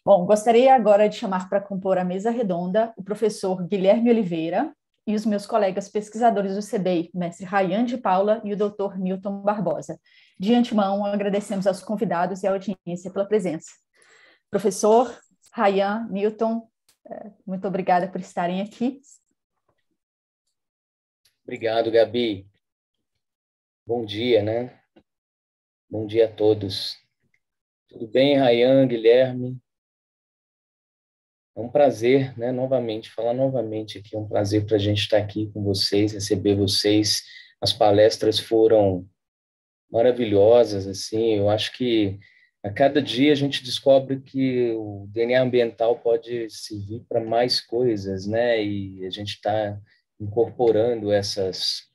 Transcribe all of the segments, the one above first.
Bom, gostaria agora de chamar para compor a mesa redonda o professor Guilherme Oliveira e os meus colegas pesquisadores do CBEI, mestre Rayan de Paula e o doutor Newton Barbosa. De antemão, agradecemos aos convidados e à audiência pela presença. Professor, Rayan, Newton, muito obrigada por estarem aqui. Obrigado, Gabi. Bom dia, né? Bom dia a todos. Tudo bem, Rayan, Guilherme? É um prazer, né, falar novamente aqui, é um prazer para a gente estar aqui com vocês, receber vocês. As palestras foram maravilhosas, assim, eu acho que a cada dia a gente descobre que o DNA ambiental pode servir para mais coisas, né, e a gente está incorporando essas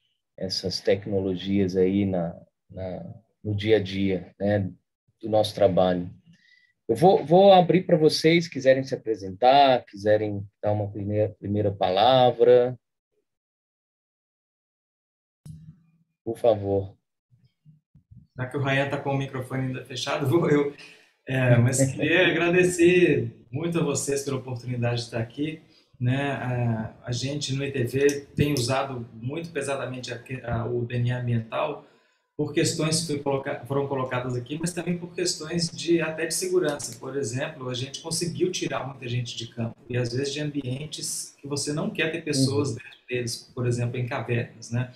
tecnologias aí no dia a dia, né, do nosso trabalho. Eu vou abrir para vocês, quiserem se apresentar, quiserem dar uma primeira palavra. Por favor. Já que o Rayan está com o microfone ainda fechado, vou eu. Mas queria agradecer muito a vocês pela oportunidade de estar aqui. Né? A gente no ITV tem usado muito pesadamente o DNA ambiental por questões que foram colocadas aqui, mas também por questões até de segurança. Por exemplo, a gente conseguiu tirar muita gente de campo, e às vezes de ambientes que você não quer ter pessoas dentro deles, por exemplo, em cavernas, né?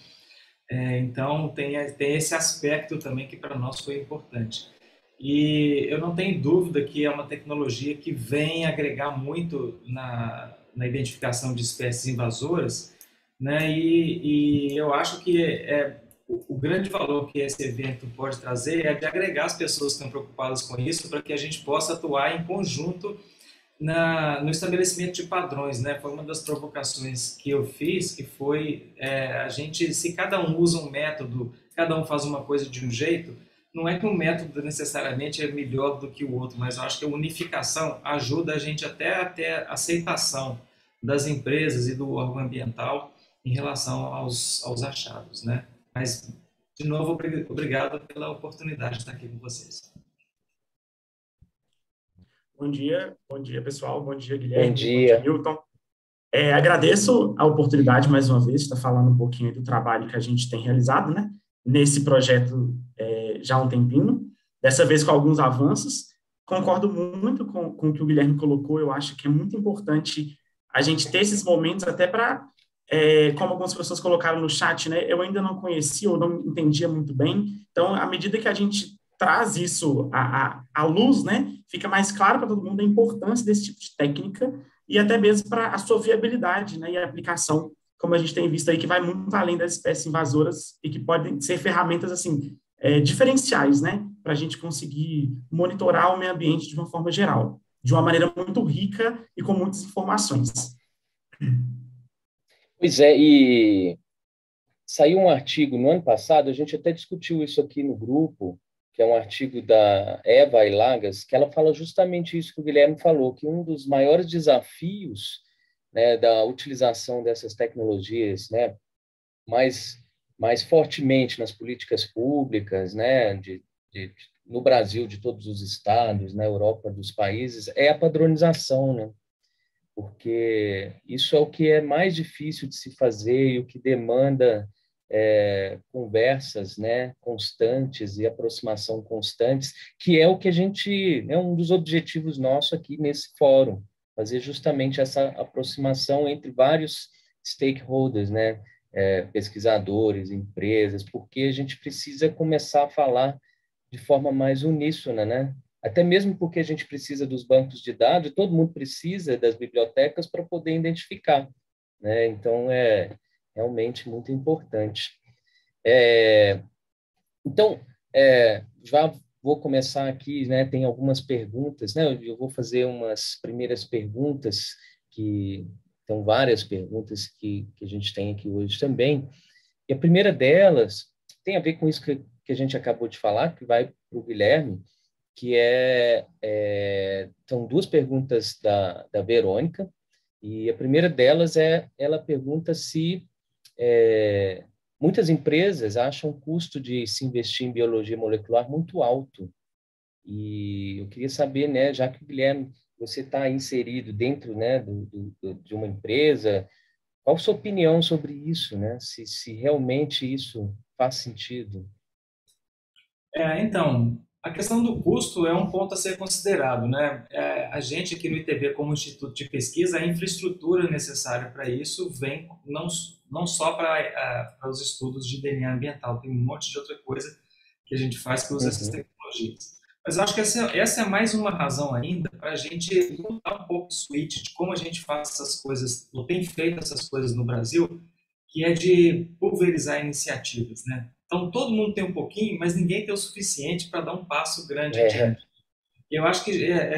Então, tem esse aspecto também que para nós foi importante. E eu não tenho dúvida que é uma tecnologia que vem agregar muito na identificação de espécies invasoras, né? E eu acho que o grande valor que esse evento pode trazer é de agregar as pessoas que estão preocupadas com isso para que a gente possa atuar em conjunto no estabelecimento de padrões, né? Foi uma das provocações que eu fiz, que foi se cada um usa um método, cada um faz uma coisa de um jeito, não é que um método necessariamente é melhor do que o outro, mas eu acho que a unificação ajuda a gente até a ter aceitação das empresas e do órgão ambiental em relação aos achados, né? Mas, de novo, obrigado pela oportunidade de estar aqui com vocês. Bom dia pessoal, bom dia Guilherme, bom dia Newton. Agradeço a oportunidade mais uma vez de estar falando um pouquinho do trabalho que a gente tem realizado, né, nesse projeto já há um tempinho, dessa vez com alguns avanços. Concordo muito com o que o Guilherme colocou, eu acho que é muito importante a gente ter esses momentos até para, como algumas pessoas colocaram no chat, né, eu ainda não conhecia ou não entendia muito bem, então, à medida que a gente traz isso à luz, né, fica mais claro para todo mundo a importância desse tipo de técnica e até mesmo para a sua viabilidade, né, e a aplicação, como a gente tem visto aí, que vai muito além das espécies invasoras e que podem ser ferramentas, assim, diferenciais, né, para a gente conseguir monitorar o meio ambiente de uma forma geral, de uma maneira muito rica e com muitas informações. Pois é, e saiu um artigo no ano passado, a gente até discutiu isso aqui no grupo, que é um artigo da Eva Ilagas, que ela fala justamente isso que o Guilherme falou, que um dos maiores desafios, né, da utilização dessas tecnologias, né, mais fortemente nas políticas públicas, né, no Brasil, de todos os estados, na Europa, dos países, é a padronização, né, porque isso é o que é mais difícil de se fazer e o que demanda conversas, né, constantes e aproximação constantes, que é o que a gente, é um dos objetivos nossos aqui nesse fórum, fazer justamente essa aproximação entre vários stakeholders, né, pesquisadores, empresas, porque a gente precisa começar a falar de forma mais uníssona, né? Até mesmo porque a gente precisa dos bancos de dados, todo mundo precisa das bibliotecas para poder identificar, né? Então, realmente muito importante. Então, já vou começar aqui, né? Tem algumas perguntas, né? Eu vou fazer umas primeiras perguntas, que são várias perguntas que a gente tem aqui hoje também. E a primeira delas tem a ver com isso que a gente acabou de falar, que vai para o Guilherme, que são duas perguntas da Verônica, e a primeira delas ela pergunta se muitas empresas acham o custo de se investir em biologia molecular muito alto. E eu queria saber, né, já que o Guilherme você está inserido dentro, né, de uma empresa. Qual a sua opinião sobre isso, né? Se realmente isso faz sentido? Então, a questão do custo é um ponto a ser considerado, né? A gente aqui no ITV, como Instituto de Pesquisa, a infraestrutura necessária para isso vem não só para os estudos de DNA ambiental, tem um monte de outra coisa que a gente faz que usa essas tecnologias. Mas eu acho que essa é mais uma razão ainda para a gente mudar um pouco o switch de como a gente faz essas coisas, ou tem feito essas coisas no Brasil, que é de pulverizar iniciativas, né? Então, todo mundo tem um pouquinho, mas ninguém tem o suficiente para dar um passo grande adiante. E eu acho que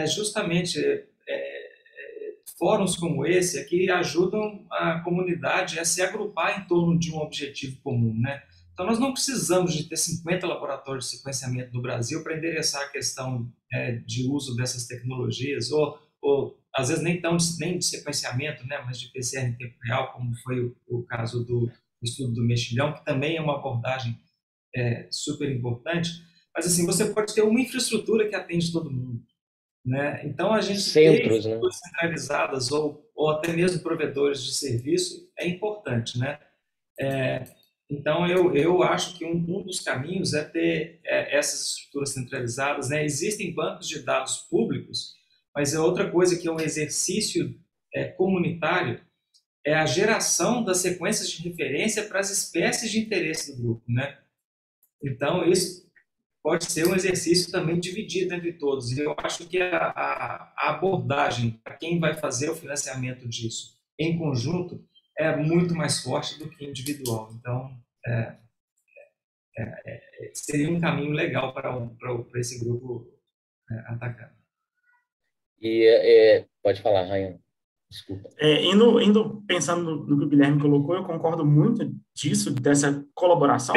justamente fóruns como esse que ajudam a comunidade a se agrupar em torno de um objetivo comum, né? Então, nós não precisamos de ter 50 laboratórios de sequenciamento no Brasil para endereçar a questão de uso dessas tecnologias, ou às vezes nem de sequenciamento, né, mas de PCR em tempo real, como foi o caso do estudo do mexilhão, que também é uma abordagem super importante. Mas, assim, você pode ter uma infraestrutura que atende todo mundo, né? Então, a gente ter Centros, né? estruturas centralizadas ou até mesmo provedores de serviço é importante, né? Então, eu acho que um dos caminhos é ter essas estruturas centralizadas, né? Existem bancos de dados públicos, mas é outra coisa que é um exercício comunitário, é a geração das sequências de referência para as espécies de interesse do grupo, né? Então, isso pode ser um exercício também dividido entre todos. E eu acho que a abordagem para quem vai fazer o financiamento disso em conjunto é muito mais forte do que individual. Então, seria um caminho legal para esse grupo atacar. E pode falar, Rayan. Desculpa. Indo pensando no que o Guilherme colocou, eu concordo muito disso, dessa colaboração,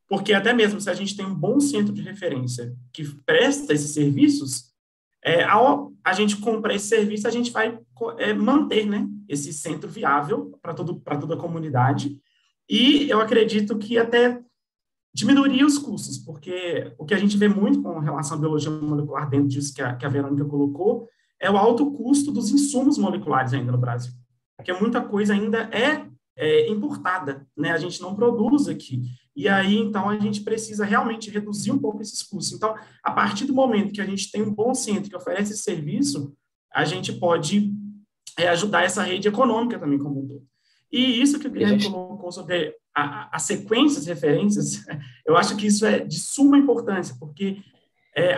porque até mesmo se a gente tem um bom centro de referência que presta esses serviços, ao a gente comprar esse serviço, a gente vai manter, né, esse centro viável para toda a comunidade, e eu acredito que até diminuiria os custos, porque o que a gente vê muito com relação à biologia molecular dentro disso que a Verônica colocou, é o alto custo dos insumos moleculares ainda no Brasil, porque muita coisa ainda é importada, né? A gente não produz aqui. E aí, então, a gente precisa realmente reduzir um pouco esses custos. Então, a partir do momento que a gente tem um bom centro que oferece esse serviço, a gente pode ajudar essa rede econômica também como um todo. E isso que o Guilherme colocou sobre a sequências, referências, eu acho que isso é de suma importância, porque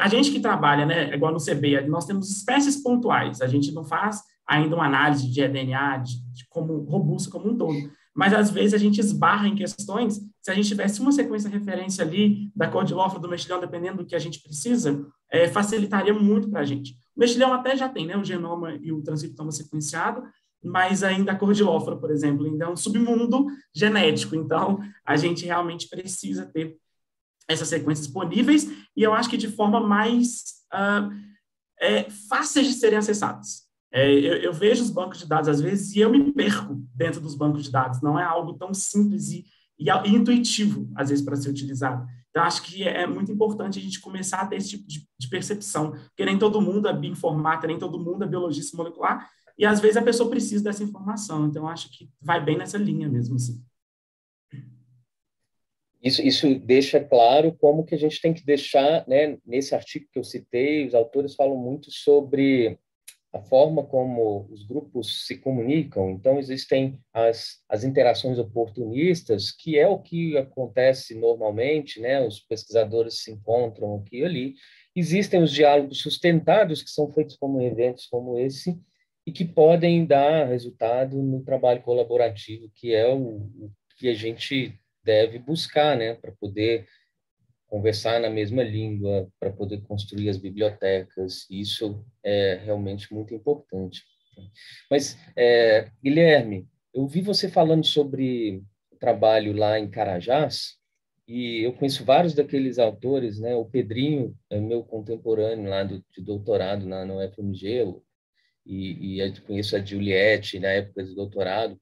a gente que trabalha, né, igual no CB, nós temos espécies pontuais, a gente não faz ainda uma análise de DNA como robusta como um todo, mas às vezes a gente esbarra em questões, se a gente tivesse uma sequência de referência ali da cordilófora, do mexilhão, dependendo do que a gente precisa, facilitaria muito para a gente. O mexilhão até já tem, né, o genoma e o transcriptoma sequenciado, mas ainda a cordilófora, por exemplo, ainda é um submundo genético, então a gente realmente precisa ter essas sequências disponíveis, e eu acho que de forma mais fáceis de serem acessadas. Eu vejo os bancos de dados, às vezes, e eu me perco dentro dos bancos de dados, não é algo tão simples e intuitivo, às vezes, para ser utilizado. Então, acho que é muito importante a gente começar a ter esse tipo de percepção, porque nem todo mundo é bioinformática, nem todo mundo é biologista molecular, e às vezes a pessoa precisa dessa informação, então acho que vai bem nessa linha mesmo, assim. Isso deixa claro como que a gente tem que deixar, né, nesse artigo que eu citei, os autores falam muito sobre a forma como os grupos se comunicam. Então, existem as interações oportunistas, que é o que acontece normalmente, né, os pesquisadores se encontram aqui e ali. Existem os diálogos sustentados, que são feitos como eventos como esse, e que podem dar resultado no trabalho colaborativo, que é o que a gente deve buscar, né, para poder conversar na mesma língua, para poder construir as bibliotecas. Isso é realmente muito importante. Mas, Guilherme, eu vi você falando sobre o trabalho lá em Carajás, e eu conheço vários daqueles autores, né? O Pedrinho é meu contemporâneo lá de doutorado na UFMG, e eu conheço a Juliette na época de doutorado,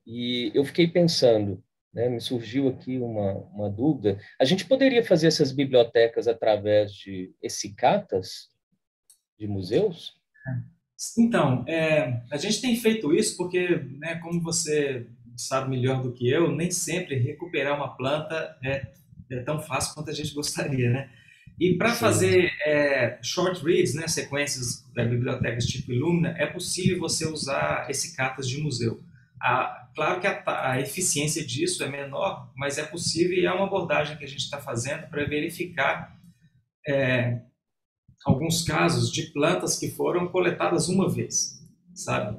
e eu fiquei pensando, né, me surgiu aqui uma dúvida. A gente poderia fazer essas bibliotecas através de essicatas de museus? Então, a gente tem feito isso porque, né, como você sabe melhor do que eu, nem sempre recuperar uma planta é tão fácil quanto a gente gostaria, né? E para Sim. fazer short reads, né, sequências da bibliotecas tipo Illumina, é possível você usar esse catas de museu. Claro que a eficiência disso é menor, mas é possível e é uma abordagem que a gente está fazendo para verificar alguns casos de plantas que foram coletadas uma vez, sabe?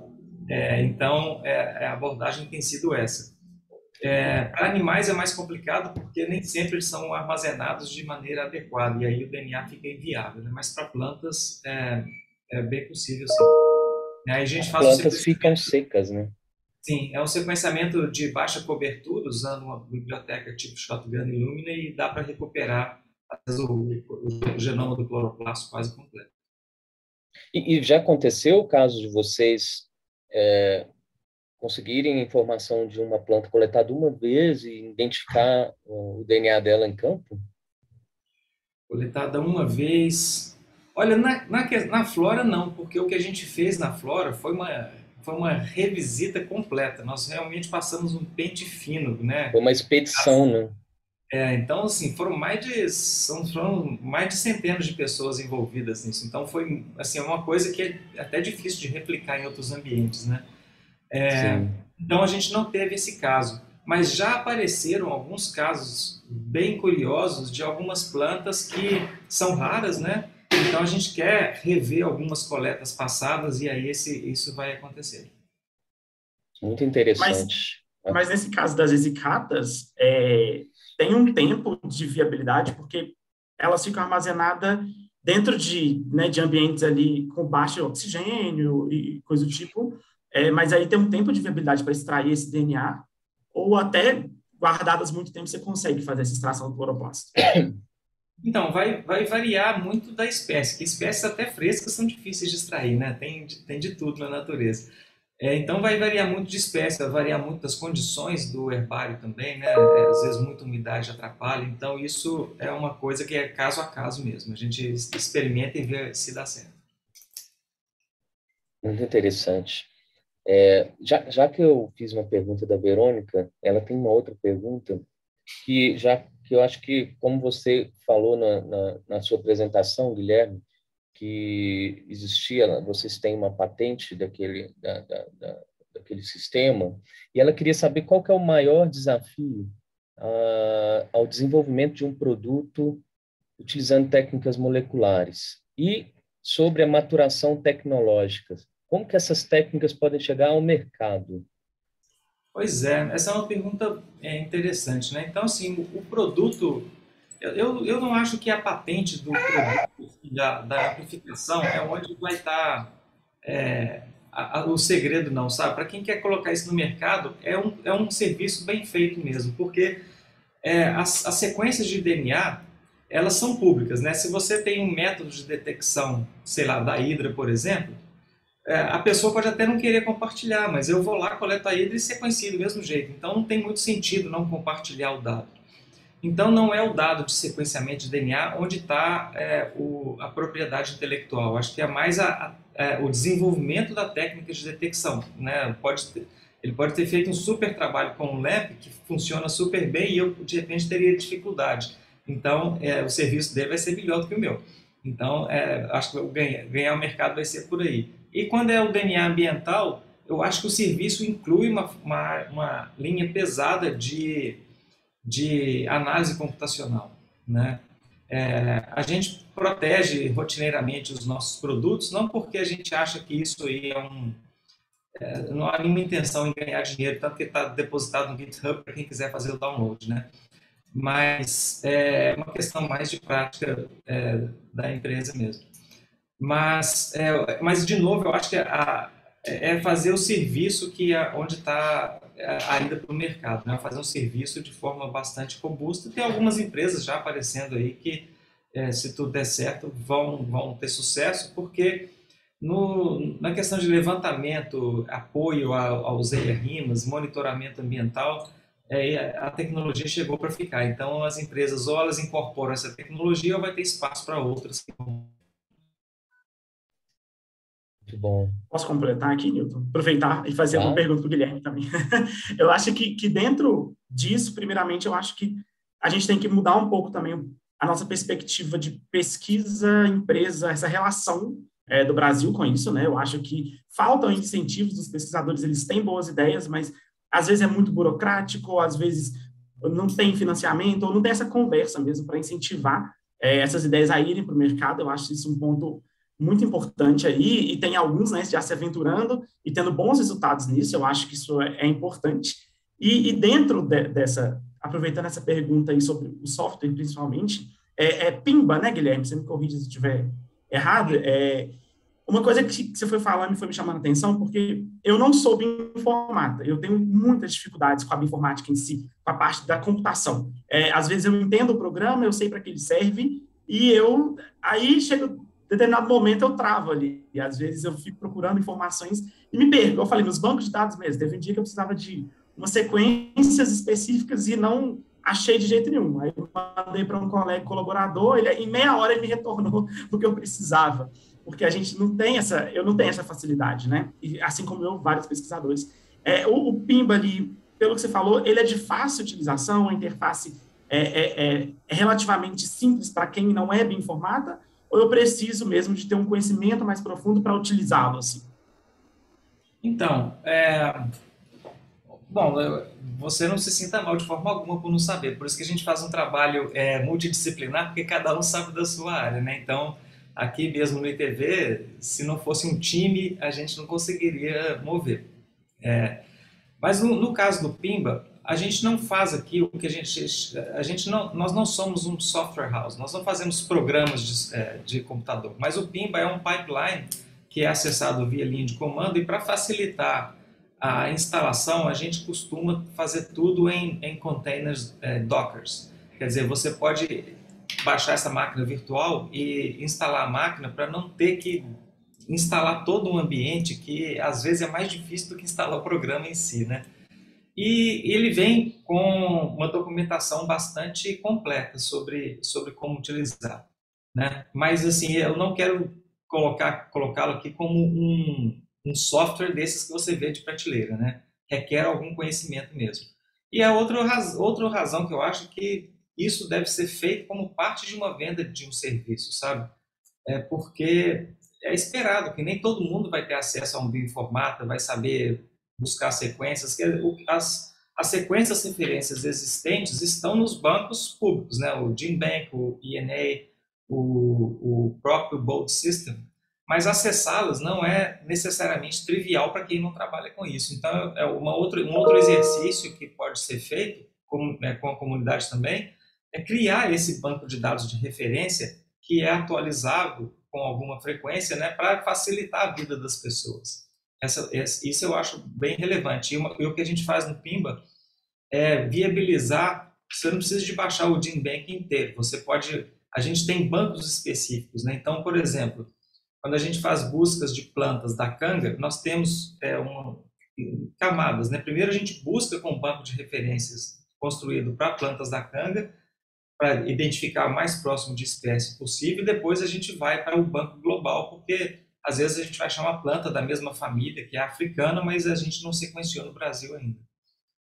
Então, a abordagem tem sido essa. Para animais é mais complicado porque nem sempre eles são armazenados de maneira adequada e aí o DNA fica inviável, né? Mas para plantas é bem possível, sim. Aí a gente As faz o plantas ficam sequenciamento, secas, né? sim, é um sequenciamento de baixa cobertura usando uma biblioteca tipo Shotgun Illumina e dá para recuperar às vezes, o genoma do cloroplasto quase completo. E já aconteceu o caso de vocês conseguirem informação de uma planta coletada uma vez e identificar o DNA dela em campo? Coletada uma vez. Olha, na Flora não, porque o que a gente fez na Flora foi uma revisita completa. Nós realmente passamos um pente fino, né? Foi uma expedição, né? Então, assim, foram mais de centenas de pessoas envolvidas nisso. Então, foi assim, uma coisa que é até difícil de replicar em outros ambientes, né? Sim. Então, a gente não teve esse caso. Mas já apareceram alguns casos bem curiosos de algumas plantas que são raras, né? Então, a gente quer rever algumas coletas passadas e aí isso vai acontecer. Muito Mas, interessante. mas nesse caso das esicatas, tem um tempo de viabilidade, porque elas ficam armazenadas dentro né, de ambientes ali com baixo oxigênio e coisa do tipo, mas aí tem um tempo de viabilidade para extrair esse DNA, ou até guardadas muito tempo você consegue fazer essa extração do cloroplasto. Então, vai variar muito da espécie, que espécies até frescas são difíceis de extrair, né? Tem de tudo na natureza. Então, vai variar muito de espécie, vai variar muito das condições do herbário também, né? Às vezes, muita umidade atrapalha. Então, isso é uma coisa que é caso a caso mesmo. A gente experimenta e vê se dá certo. Muito interessante. Já que eu fiz uma pergunta da Verônica, ela tem uma outra pergunta que eu acho que, como você falou na sua apresentação, Guilherme, que vocês têm uma patente daquele sistema, e ela queria saber qual que é o maior desafio ao desenvolvimento de um produto utilizando técnicas moleculares e sobre a maturação tecnológica. Como que essas técnicas podem chegar ao mercado? Pois é, essa é uma pergunta interessante, né? Então, assim, o produto, eu não acho que a patente do produto, da amplificação, é onde vai estar o segredo, não, sabe? Para quem quer colocar isso no mercado, é um serviço bem feito mesmo, porque as sequências de DNA, elas são públicas, né? Se você tem um método de detecção, sei lá, da Hydra, por exemplo, a pessoa pode até não querer compartilhar, mas eu vou lá, coleto a Hydra e sequencio do mesmo jeito. Então não tem muito sentido não compartilhar o dado. Então não é o dado de sequenciamento de DNA onde está a propriedade intelectual. Acho que é mais o desenvolvimento da técnica de detecção, né? Ele pode ter feito um super trabalho com um LAMP que funciona super bem e eu, de repente, teria dificuldade. Então, o serviço dele vai ser melhor do que o meu. Então, acho que ganhar o mercado vai ser por aí. E quando é o DNA ambiental, eu acho que o serviço inclui uma linha pesada de análise computacional, né? A gente protege rotineiramente os nossos produtos, não porque a gente acha que isso aí não há nenhuma intenção em ganhar dinheiro, tanto que está depositado no GitHub para quem quiser fazer o download, né? Mas é uma questão mais de prática da empresa mesmo. Mas de novo, eu acho que é fazer o serviço onde está a ida para o mercado, né? Fazer um serviço de forma bastante robusta. Tem algumas empresas já aparecendo aí que, se tudo der certo, vão ter sucesso, porque na questão de levantamento, apoio aos ERIMAs, monitoramento ambiental, a tecnologia chegou para ficar. Então, as empresas ou elas incorporam essa tecnologia ou vai ter espaço para outras que vão. Muito bom. Posso completar aqui, Newton? Aproveitar e fazer uma Tá? pergunta para o Guilherme também. Eu acho que dentro disso, primeiramente, eu acho que a gente tem que mudar um pouco também a nossa perspectiva de pesquisa, empresa, essa relação do Brasil com isso, né? Eu acho que faltam incentivos dos pesquisadores, eles têm boas ideias, mas às vezes é muito burocrático, ou às vezes não tem financiamento, ou não tem essa conversa mesmo para incentivar essas ideias a irem para o mercado. Eu acho isso um ponto muito importante aí, e tem alguns, né, já se aventurando e tendo bons resultados nisso. Eu acho que isso é importante. E dentro dessa, aproveitando essa pergunta aí sobre o software, principalmente, Pimba, né, Guilherme? Você me corrige se estiver errado. Uma coisa que você foi falando e foi me chamando a atenção, porque eu não sou bioinformata, eu tenho muitas dificuldades com a bioinformática em si, com a parte da computação. Às vezes eu entendo o programa, eu sei para que ele serve, e aí chega determinado momento eu travo ali, e às vezes eu fico procurando informações e me perco. Eu falei, nos bancos de dados mesmo, teve um dia que eu precisava de umas sequências específicas e não achei de jeito nenhum. Aí eu mandei para um colega colaborador, em meia hora ele me retornou o que eu precisava, porque a gente não tem eu não tenho essa facilidade, né? E, assim como eu, vários pesquisadores. O Pimba ali, pelo que você falou, ele é de fácil utilização, a interface é relativamente simples para quem não é bioinformata, ou eu preciso mesmo de ter um conhecimento mais profundo para utilizá-lo, assim? Então, bom, você não se sinta mal de forma alguma por não saber, por isso que a gente faz um trabalho multidisciplinar, porque cada um sabe da sua área, né? Então, aqui mesmo no ITV, se não fosse um time, a gente não conseguiria mover. Mas no caso do Pimba, a gente não faz aqui o que nós não somos um software house, nós não fazemos programas de computador, mas o Pimba é um pipeline que é acessado via linha de comando, e para facilitar a instalação, a gente costuma fazer tudo em containers Dockers. Quer dizer, você pode baixar essa máquina virtual e instalar a máquina para não ter que instalar todo um ambiente, que às vezes é mais difícil do que instalar o programa em si, né? E ele vem com uma documentação bastante completa sobre como utilizar, né? Mas assim, eu não quero colocá-lo aqui como um software desses que você vê de prateleira, né? Requer algum conhecimento mesmo. E a outra razão que eu acho que isso deve ser feito como parte de uma venda de um serviço, sabe? Porque é esperado que nem todo mundo vai ter acesso a um bioinformata, vai saber buscar sequências. As sequências referências existentes estão nos bancos públicos, né? O GenBank, o ENA, o próprio Bolt System, mas acessá-las não é necessariamente trivial para quem não trabalha com isso. Então, um outro exercício que pode ser feito com a comunidade também é criar esse banco de dados de referência que é atualizado com alguma frequência, né, para facilitar a vida das pessoas. Isso eu acho bem relevante. E o que a gente faz no Pimba é viabilizar. Você não precisa de baixar o GenBank inteiro. A gente tem bancos específicos, né? Então, por exemplo, quando a gente faz buscas de plantas da canga, nós temos camadas, né? Primeiro a gente busca com um banco de referências construído para plantas da canga, para identificar o mais próximo de espécie possível, e depois a gente vai para o banco global, porque às vezes a gente vai achar uma planta da mesma família, que é africana, mas a gente não sequenciou no Brasil ainda.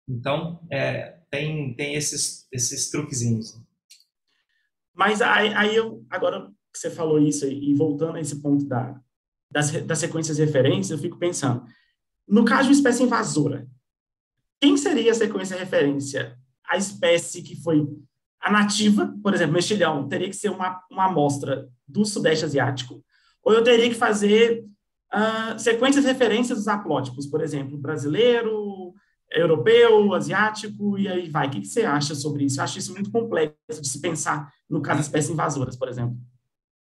Então, tem esses truquezinhos. Mas aí agora que você falou isso, e voltando a esse ponto das sequências de referência, eu fico pensando, no caso de uma espécie invasora, quem seria a sequência de referência? A espécie que foi a nativa, por exemplo, mexilhão, teria que ser uma amostra do Sudeste Asiático, ou eu teria que fazer sequências de referências dos haplótipos, por exemplo, brasileiro, europeu, asiático, e aí vai. O que você acha sobre isso? Eu acho isso muito complexo de se pensar no caso de espécies invasoras, por exemplo.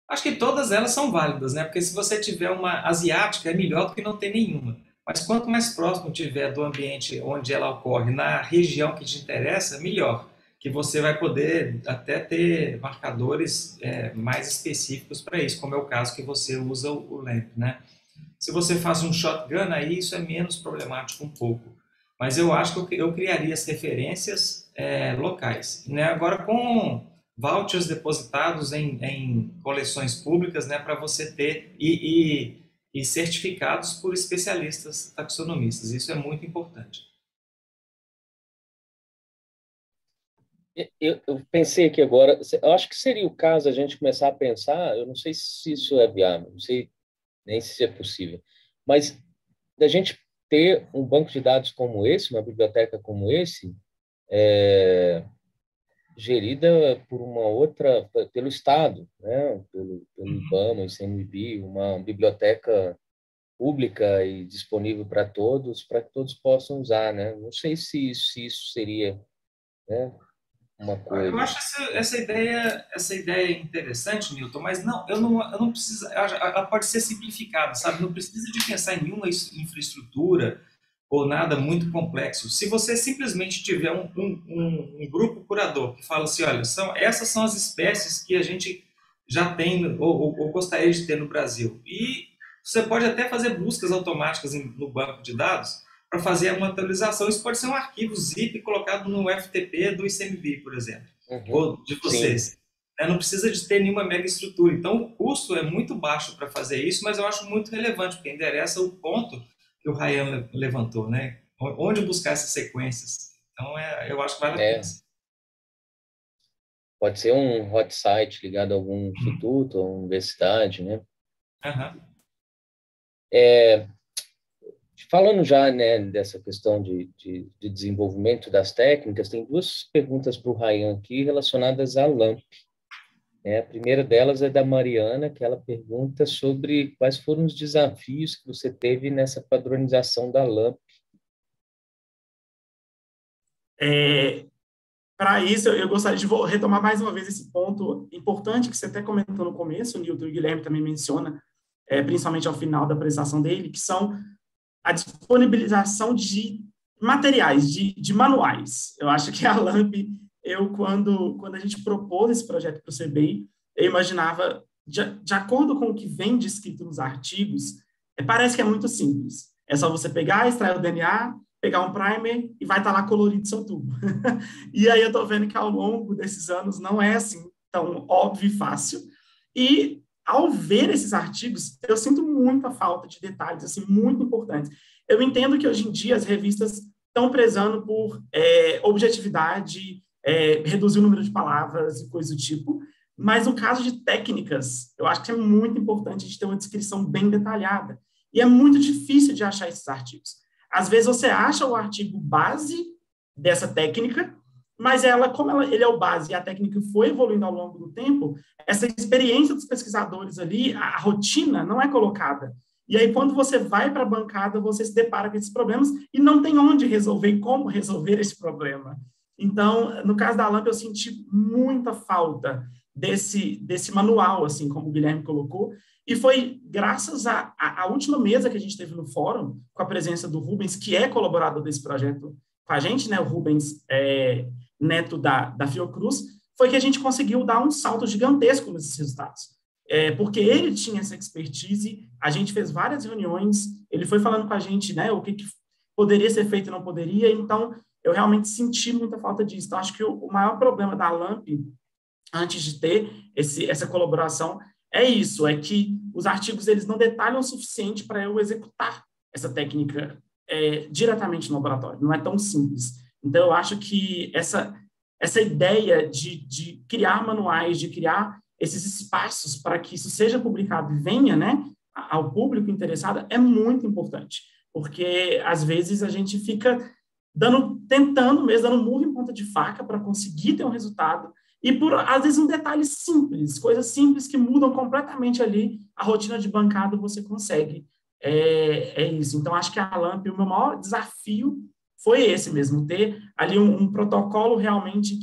Acho que todas elas são válidas, né? Porque se você tiver uma asiática, é melhor do que não ter nenhuma. Mas quanto mais próximo tiver do ambiente onde ela ocorre, na região que te interessa, melhor. Que você vai poder até ter marcadores mais específicos para isso, como é o caso que você usa o LAMP, né? Se você faz um shotgun, aí isso é menos problemático um pouco. Mas eu acho que eu criaria as referências locais, né? Agora, com vouchers depositados em coleções públicas, né, para você ter, e e certificados por especialistas taxonomistas. Isso é muito importante. Eu pensei aqui agora, eu acho que seria o caso a gente começar a pensar, eu não sei se isso é viável, não sei nem se é possível, mas da gente ter um banco de dados como esse, uma biblioteca como esse, gerida por uma outra, pelo Estado, né? pelo IBAMA, ICMBio, uma biblioteca pública e disponível para que todos possam usar, né? Não sei se isso seria, né, uma coisa. Eu acho essa ideia interessante, Newton, mas eu não preciso, ela pode ser simplificada, sabe? Não precisa de pensar em nenhuma infraestrutura ou nada muito complexo. Se você simplesmente tiver um grupo curador que fala assim, olha, essas são as espécies que a gente já tem ou gostaria de ter no Brasil. E você pode até fazer buscas automáticas no banco de dados para fazer uma atualização. Isso pode ser um arquivo zip colocado no FTP do ICMBio, por exemplo, ou de vocês. Não precisa de ter nenhuma mega estrutura. Então, o custo é muito baixo para fazer isso, mas eu acho muito relevante, porque endereça o ponto que o Rayan levantou, né? Onde buscar essas sequências. Então, eu acho que vale a pena. Pode ser um hot site ligado a algum instituto ou universidade, né? Falando já, né, dessa questão de desenvolvimento das técnicas, tem duas perguntas para o Rayan aqui relacionadas à LAMP. A primeira delas é da Mariana, que ela pergunta sobre quais foram os desafios que você teve nessa padronização da LAMP. Para isso, eu gostaria de retomar mais uma vez esse ponto importante que você até comentou no começo, o Newton e o Guilherme também menciona, principalmente ao final da apresentação dele, que são a disponibilização de materiais, de manuais. Eu acho que a LAMP, quando a gente propôs esse projeto para o CBI, eu imaginava, de acordo com o que vem descrito nos artigos, parece que é muito simples. É só você pegar, extrair o DNA, pegar um primer e vai estar lá colorido seu tubo. E aí eu estou vendo que ao longo desses anos não é assim tão óbvio e fácil. E ao ver esses artigos, eu sinto muita falta de detalhes assim, muito importantes. Eu entendo que hoje em dia as revistas estão prezando por objetividade, reduzir o número de palavras e coisa do tipo, mas no caso de técnicas, eu acho que é muito importante a gente ter uma descrição bem detalhada. E é muito difícil de achar esses artigos. Às vezes você acha o artigo base dessa técnica, mas ele é o base e a técnica foi evoluindo ao longo do tempo, essa experiência dos pesquisadores ali, a rotina não é colocada. E aí, quando você vai para a bancada, você se depara com esses problemas e não tem onde resolver e como resolver esse problema. Então, no caso da LAMP, eu senti muita falta desse manual, assim como o Guilherme colocou, e foi graças à última mesa que a gente teve no fórum, com a presença do Rubens, que é colaborador desse projeto com a gente, né, o Rubens Neto da Fiocruz, foi que a gente conseguiu dar um salto gigantesco nesses resultados. Porque ele tinha essa expertise, a gente fez várias reuniões, ele foi falando com a gente, né, o que poderia ser feito e não poderia, então eu realmente senti muita falta disso. Então, acho que o maior problema da LAMP, antes de ter essa colaboração, é isso, é que os artigos eles não detalham o suficiente para eu executar essa técnica diretamente no laboratório, não é tão simples. Então, eu acho que essa ideia de criar manuais, de criar esses espaços para que isso seja publicado e venha, né, ao público interessado, é muito importante, porque, às vezes, a gente fica tentando mesmo, dando murro em ponta de faca para conseguir ter um resultado, e às vezes, um detalhe simples, coisas simples que mudam completamente ali a rotina de bancada, você consegue. É isso. Então, acho que a LAMP, o meu maior desafio foi esse mesmo, ter ali um protocolo realmente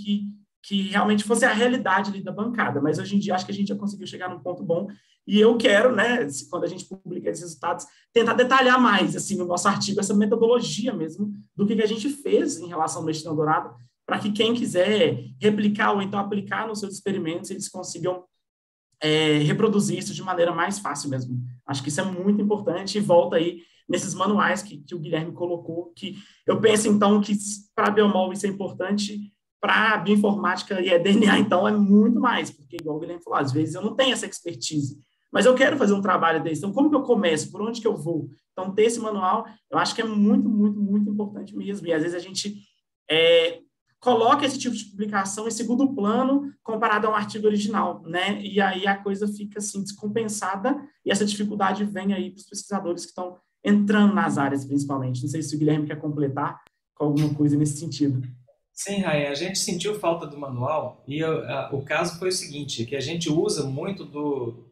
que realmente fosse a realidade ali da bancada, mas hoje em dia acho que a gente já conseguiu chegar num ponto bom, e eu quero, né, quando a gente publica esses resultados, tentar detalhar mais, assim, no nosso artigo, essa metodologia mesmo, do que a gente fez em relação ao mexilhão dourado, para que quem quiser replicar ou então aplicar nos seus experimentos, eles consigam reproduzir isso de maneira mais fácil mesmo. Acho que isso é muito importante, e volta aí nesses manuais que o Guilherme colocou, que eu penso, então, que para a biomol isso é importante, para a bioinformática e a DNA, então, é muito mais, porque, igual o Guilherme falou, às vezes eu não tenho essa expertise, mas eu quero fazer um trabalho desse. Então, como que eu começo? Por onde que eu vou? Então, ter esse manual, eu acho que é muito, muito, muito importante mesmo. E, às vezes, a gente coloca esse tipo de publicação em segundo plano comparado a um artigo original, né? E aí a coisa fica, assim, descompensada e essa dificuldade vem aí para os pesquisadores que estão entrando nas áreas, principalmente. Não sei se o Guilherme quer completar com alguma coisa nesse sentido. Sim, Raia, a gente sentiu falta do manual e o caso foi o seguinte, que a gente usa muito do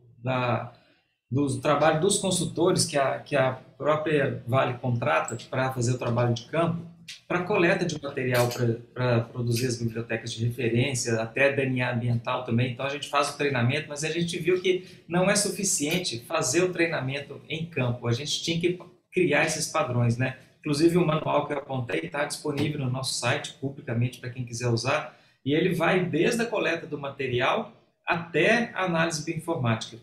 trabalho dos consultores que a própria Vale contrata para fazer o trabalho de campo, para coleta de material para produzir as bibliotecas de referência, até DNA ambiental também. Então a gente faz o treinamento, mas a gente viu que não é suficiente fazer o treinamento em campo. A gente tinha que criar esses padrões, né? Inclusive o manual que eu apontei está disponível no nosso site publicamente para quem quiser usar, e ele vai desde a coleta do material até a análise bioinformática.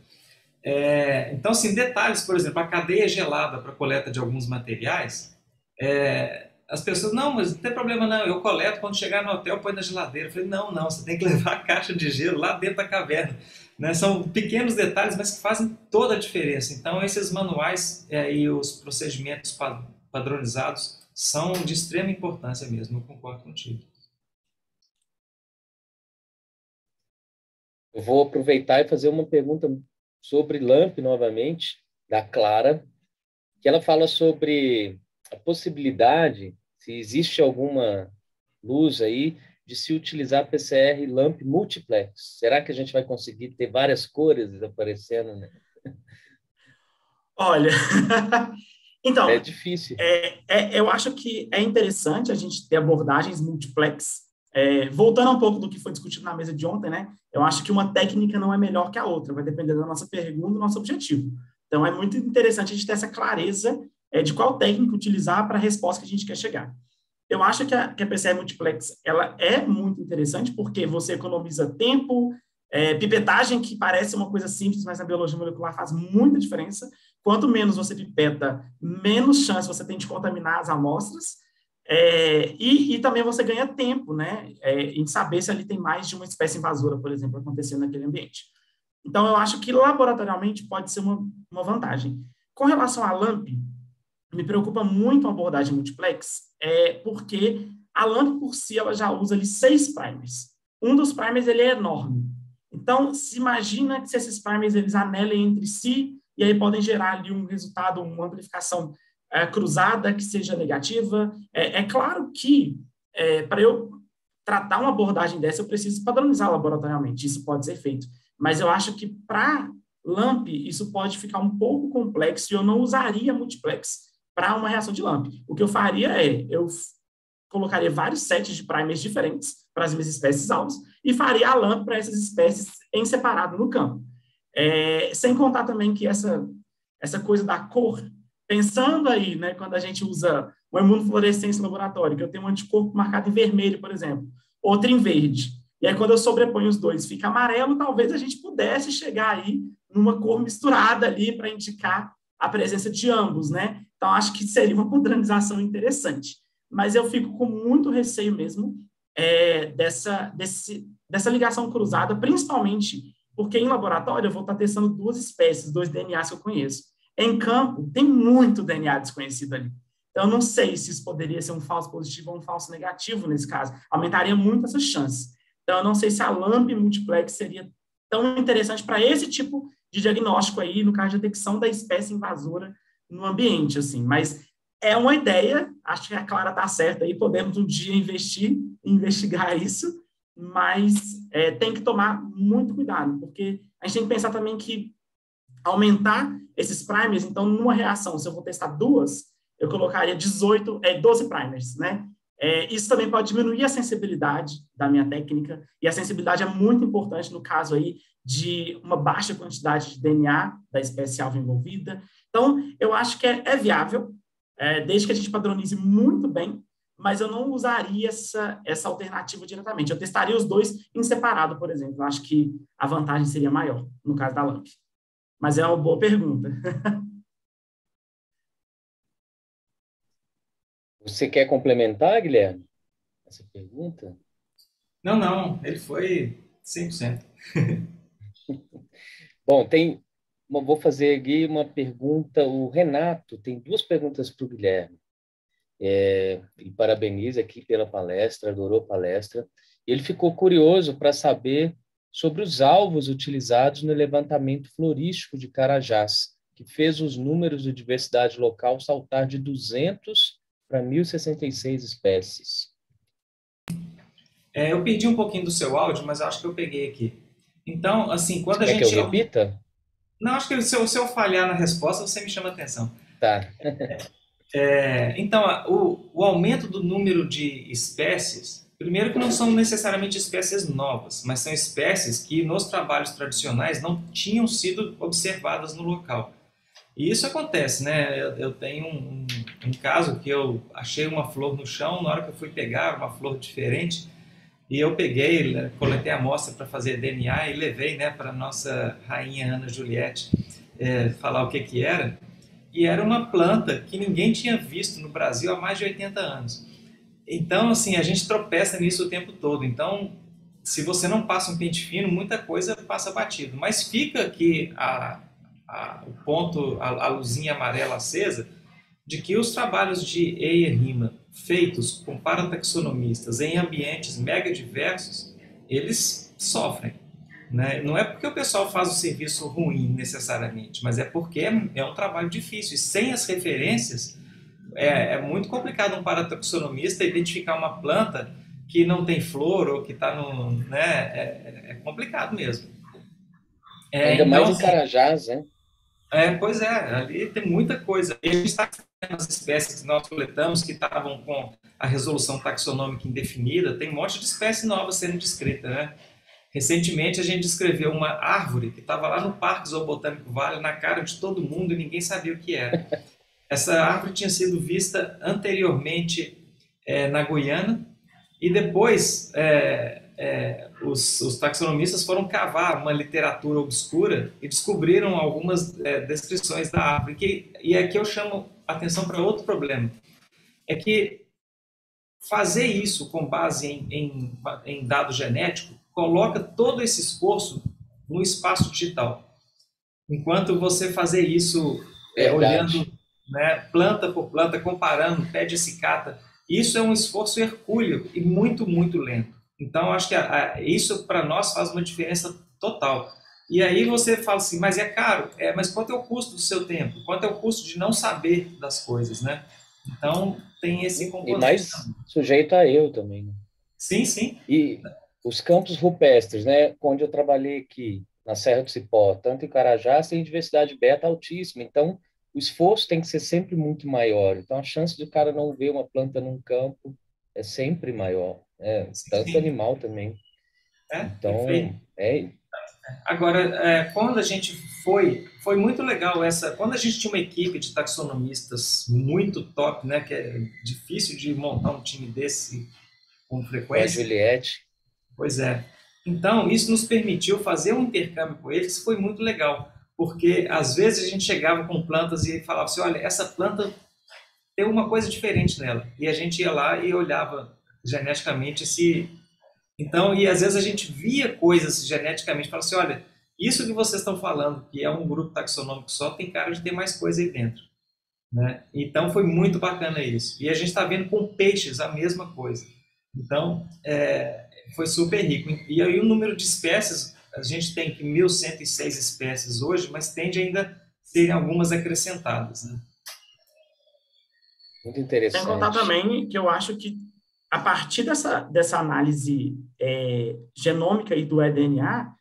Então, assim, detalhes, por exemplo, a cadeia gelada para coleta de alguns materiais, as pessoas, não, mas não tem problema não, eu coleto, quando chegar no hotel, põe na geladeira. Eu falei, não, você tem que levar a caixa de gelo lá dentro da caverna. Né? São pequenos detalhes, mas que fazem toda a diferença. Então, esses manuais e os procedimentos padronizados são de extrema importância mesmo, eu concordo contigo. Eu vou aproveitar e fazer uma pergunta sobre LAMP novamente, da Clara, que ela fala sobre a possibilidade, se existe alguma luz aí, de se utilizar PCR LAMP multiplex. Será que a gente vai conseguir ter várias cores aparecendo, né? Olha, então, é difícil. Eu acho que é interessante a gente ter abordagens multiplex. Voltando um pouco do que foi discutido na mesa de ontem, né? Eu acho que uma técnica não é melhor que a outra, vai depender da nossa pergunta, do nosso objetivo. Então, é muito interessante a gente ter essa clareza de qual técnica utilizar para a resposta que a gente quer chegar. Eu acho que a PCR multiplex ela é muito interessante porque você economiza tempo, pipetagem, que parece uma coisa simples, mas na biologia molecular faz muita diferença. Quanto menos você pipeta, menos chance você tem de contaminar as amostras. E também você ganha tempo, né, em saber se ali tem mais de uma espécie invasora, por exemplo, acontecendo naquele ambiente. Então, eu acho que laboratorialmente pode ser uma vantagem. Com relação à LAMP, me preocupa muito a abordagem multiplex, porque a LAMP por si ela já usa ali 6 primers. Um dos primers ele é enorme. Então, se imagina que se esses primers eles anelem entre si e aí podem gerar ali um resultado, uma amplificação cruzada que seja negativa. É claro que para eu tratar uma abordagem dessa eu preciso padronizar laboratorialmente. Isso pode ser feito. Mas eu acho que para LAMP isso pode ficar um pouco complexo e eu não usaria multiplex para uma reação de LAMP. O que eu faria eu colocaria vários sets de primers diferentes para as minhas espécies alvos e faria a LAMP para essas espécies em separado no campo. Sem contar também que essa coisa da cor, pensando aí, né, quando a gente usa uma imunofluorescência no laboratório, que eu tenho um anticorpo marcado em vermelho, por exemplo, outro em verde, e aí quando eu sobreponho os dois fica amarelo, talvez a gente pudesse chegar aí numa cor misturada ali para indicar a presença de ambos, né? Então, acho que seria uma padronização interessante. Mas eu fico com muito receio mesmo dessa ligação cruzada, principalmente porque em laboratório eu vou estar testando 2 espécies, 2 DNAs que eu conheço. Em campo, tem muito DNA desconhecido ali. Então, eu não sei se isso poderia ser um falso positivo ou um falso negativo nesse caso. Aumentaria muito essas chances. Então, eu não sei se a LAMP multiplex seria tão interessante para esse tipo de diagnóstico aí, no caso de detecção da espécie invasora no ambiente, assim. Mas é uma ideia, acho que a Clara está certa aí, podemos um dia investigar isso, mas tem que tomar muito cuidado, porque a gente tem que pensar também que aumentar esses primers, então, numa reação, se eu vou testar 2, eu colocaria 12 primers, né? Isso também pode diminuir a sensibilidade da minha técnica, e a sensibilidade é muito importante no caso aí de uma baixa quantidade de DNA da espécie alvo envolvida. Então, eu acho que é viável, desde que a gente padronize muito bem, mas eu não usaria essa alternativa diretamente. Eu testaria os 2 em separado, por exemplo. Eu acho que a vantagem seria maior, no caso da LAMP. Mas é uma boa pergunta. Você quer complementar, Guilherme, essa pergunta? Não, ele foi 100%. Bom, tem vou fazer aqui uma pergunta. O Renato tem duas perguntas para o Guilherme. Ele parabeniza aqui pela palestra, adorou a palestra. Ele ficou curioso para saber sobre os alvos utilizados no levantamento florístico de Carajás, que fez os números de diversidade local saltar de 200 para 1.066 espécies. Eu perdi um pouquinho do seu áudio, mas acho que eu peguei aqui. Então, assim, quando Você a quer gente... que eu repita? Não, acho que se eu falhar na resposta, você me chama a atenção. Tá. Então, o aumento do número de espécies, primeiro que não são necessariamente espécies novas, mas são espécies que nos trabalhos tradicionais não tinham sido observadas no local. E isso acontece, né? Eu tenho um caso que eu achei uma flor no chão, na hora que eu fui pegar, uma flor diferente, e eu peguei, coletei a amostra para fazer DNA e levei, né, para a nossa rainha Ana Juliette falar o que era. E era uma planta que ninguém tinha visto no Brasil há mais de 80 anos. Então, assim, a gente tropeça nisso o tempo todo. Então, se você não passa um pente fino, muita coisa passa batido. Mas fica aqui o ponto, a luzinha amarela acesa, de que os trabalhos de EIA-RIMA feitos com parataxonomistas em ambientes mega diversos, eles sofrem. Né? Não é porque o pessoal faz o serviço ruim necessariamente, mas é porque é um trabalho difícil. E sem as referências, é muito complicado um parataxonomista identificar uma planta que não tem flor ou que está no... Né? É complicado mesmo. Ainda então, mais em Carajás, né? Pois é, ali tem muita coisa. E a gente está vendo as espécies que nós coletamos que estavam com a resolução taxonômica indefinida, tem um monte de espécie nova sendo descrita, né? Recentemente a gente descreveu uma árvore que estava lá no Parque Zoobotânico Vale, na cara de todo mundo e ninguém sabia o que era. Essa árvore tinha sido vista anteriormente na Guiana e depois os taxonomistas foram cavar uma literatura obscura e descobriram algumas descrições da árvore. E aqui eu chamo atenção para outro problema. É que fazer isso com base em dado genético coloca todo esse esforço no espaço digital. Enquanto você fazer isso olhando, né, planta por planta, comparando, pé de cicata, isso é um esforço hercúleo e muito, muito lento. Então, acho que isso para nós faz uma diferença total. E aí você fala assim, mas é caro? Mas quanto é o custo do seu tempo? Quanto é o custo de não saber das coisas, né? Então, tem esse componente. E mais sujeito a erro também. Né? Sim, sim. E os campos rupestres, né, onde eu trabalhei aqui, na Serra do Cipó, tanto em Carajás, tem diversidade beta altíssima. Então, o esforço tem que ser sempre muito maior. Então, a chance de o cara não ver uma planta num campo é sempre maior. Tanto animal também. Então, Agora, quando a gente foi muito legal quando a gente tinha uma equipe de taxonomistas muito top, né, que é difícil de montar um time desse com frequência. A Juliette. Pois é. Então, isso nos permitiu fazer um intercâmbio com eles, foi muito legal, porque às vezes a gente chegava com plantas e falava assim, olha, essa planta tem uma coisa diferente nela. E a gente ia lá e olhava geneticamente Então, e às vezes a gente via coisas geneticamente, falava assim, olha, isso que vocês estão falando, que é um grupo taxonômico só, tem cara de ter mais coisa aí dentro. Né? Então, foi muito bacana isso. E a gente está vendo com peixes a mesma coisa. Então, foi super rico. E aí o número de espécies, a gente tem 1.106 espécies hoje, mas tende ainda a serem algumas acrescentadas. Né? Muito interessante. Sem contar também que eu acho que a partir dessa análise genômica e do eDNA,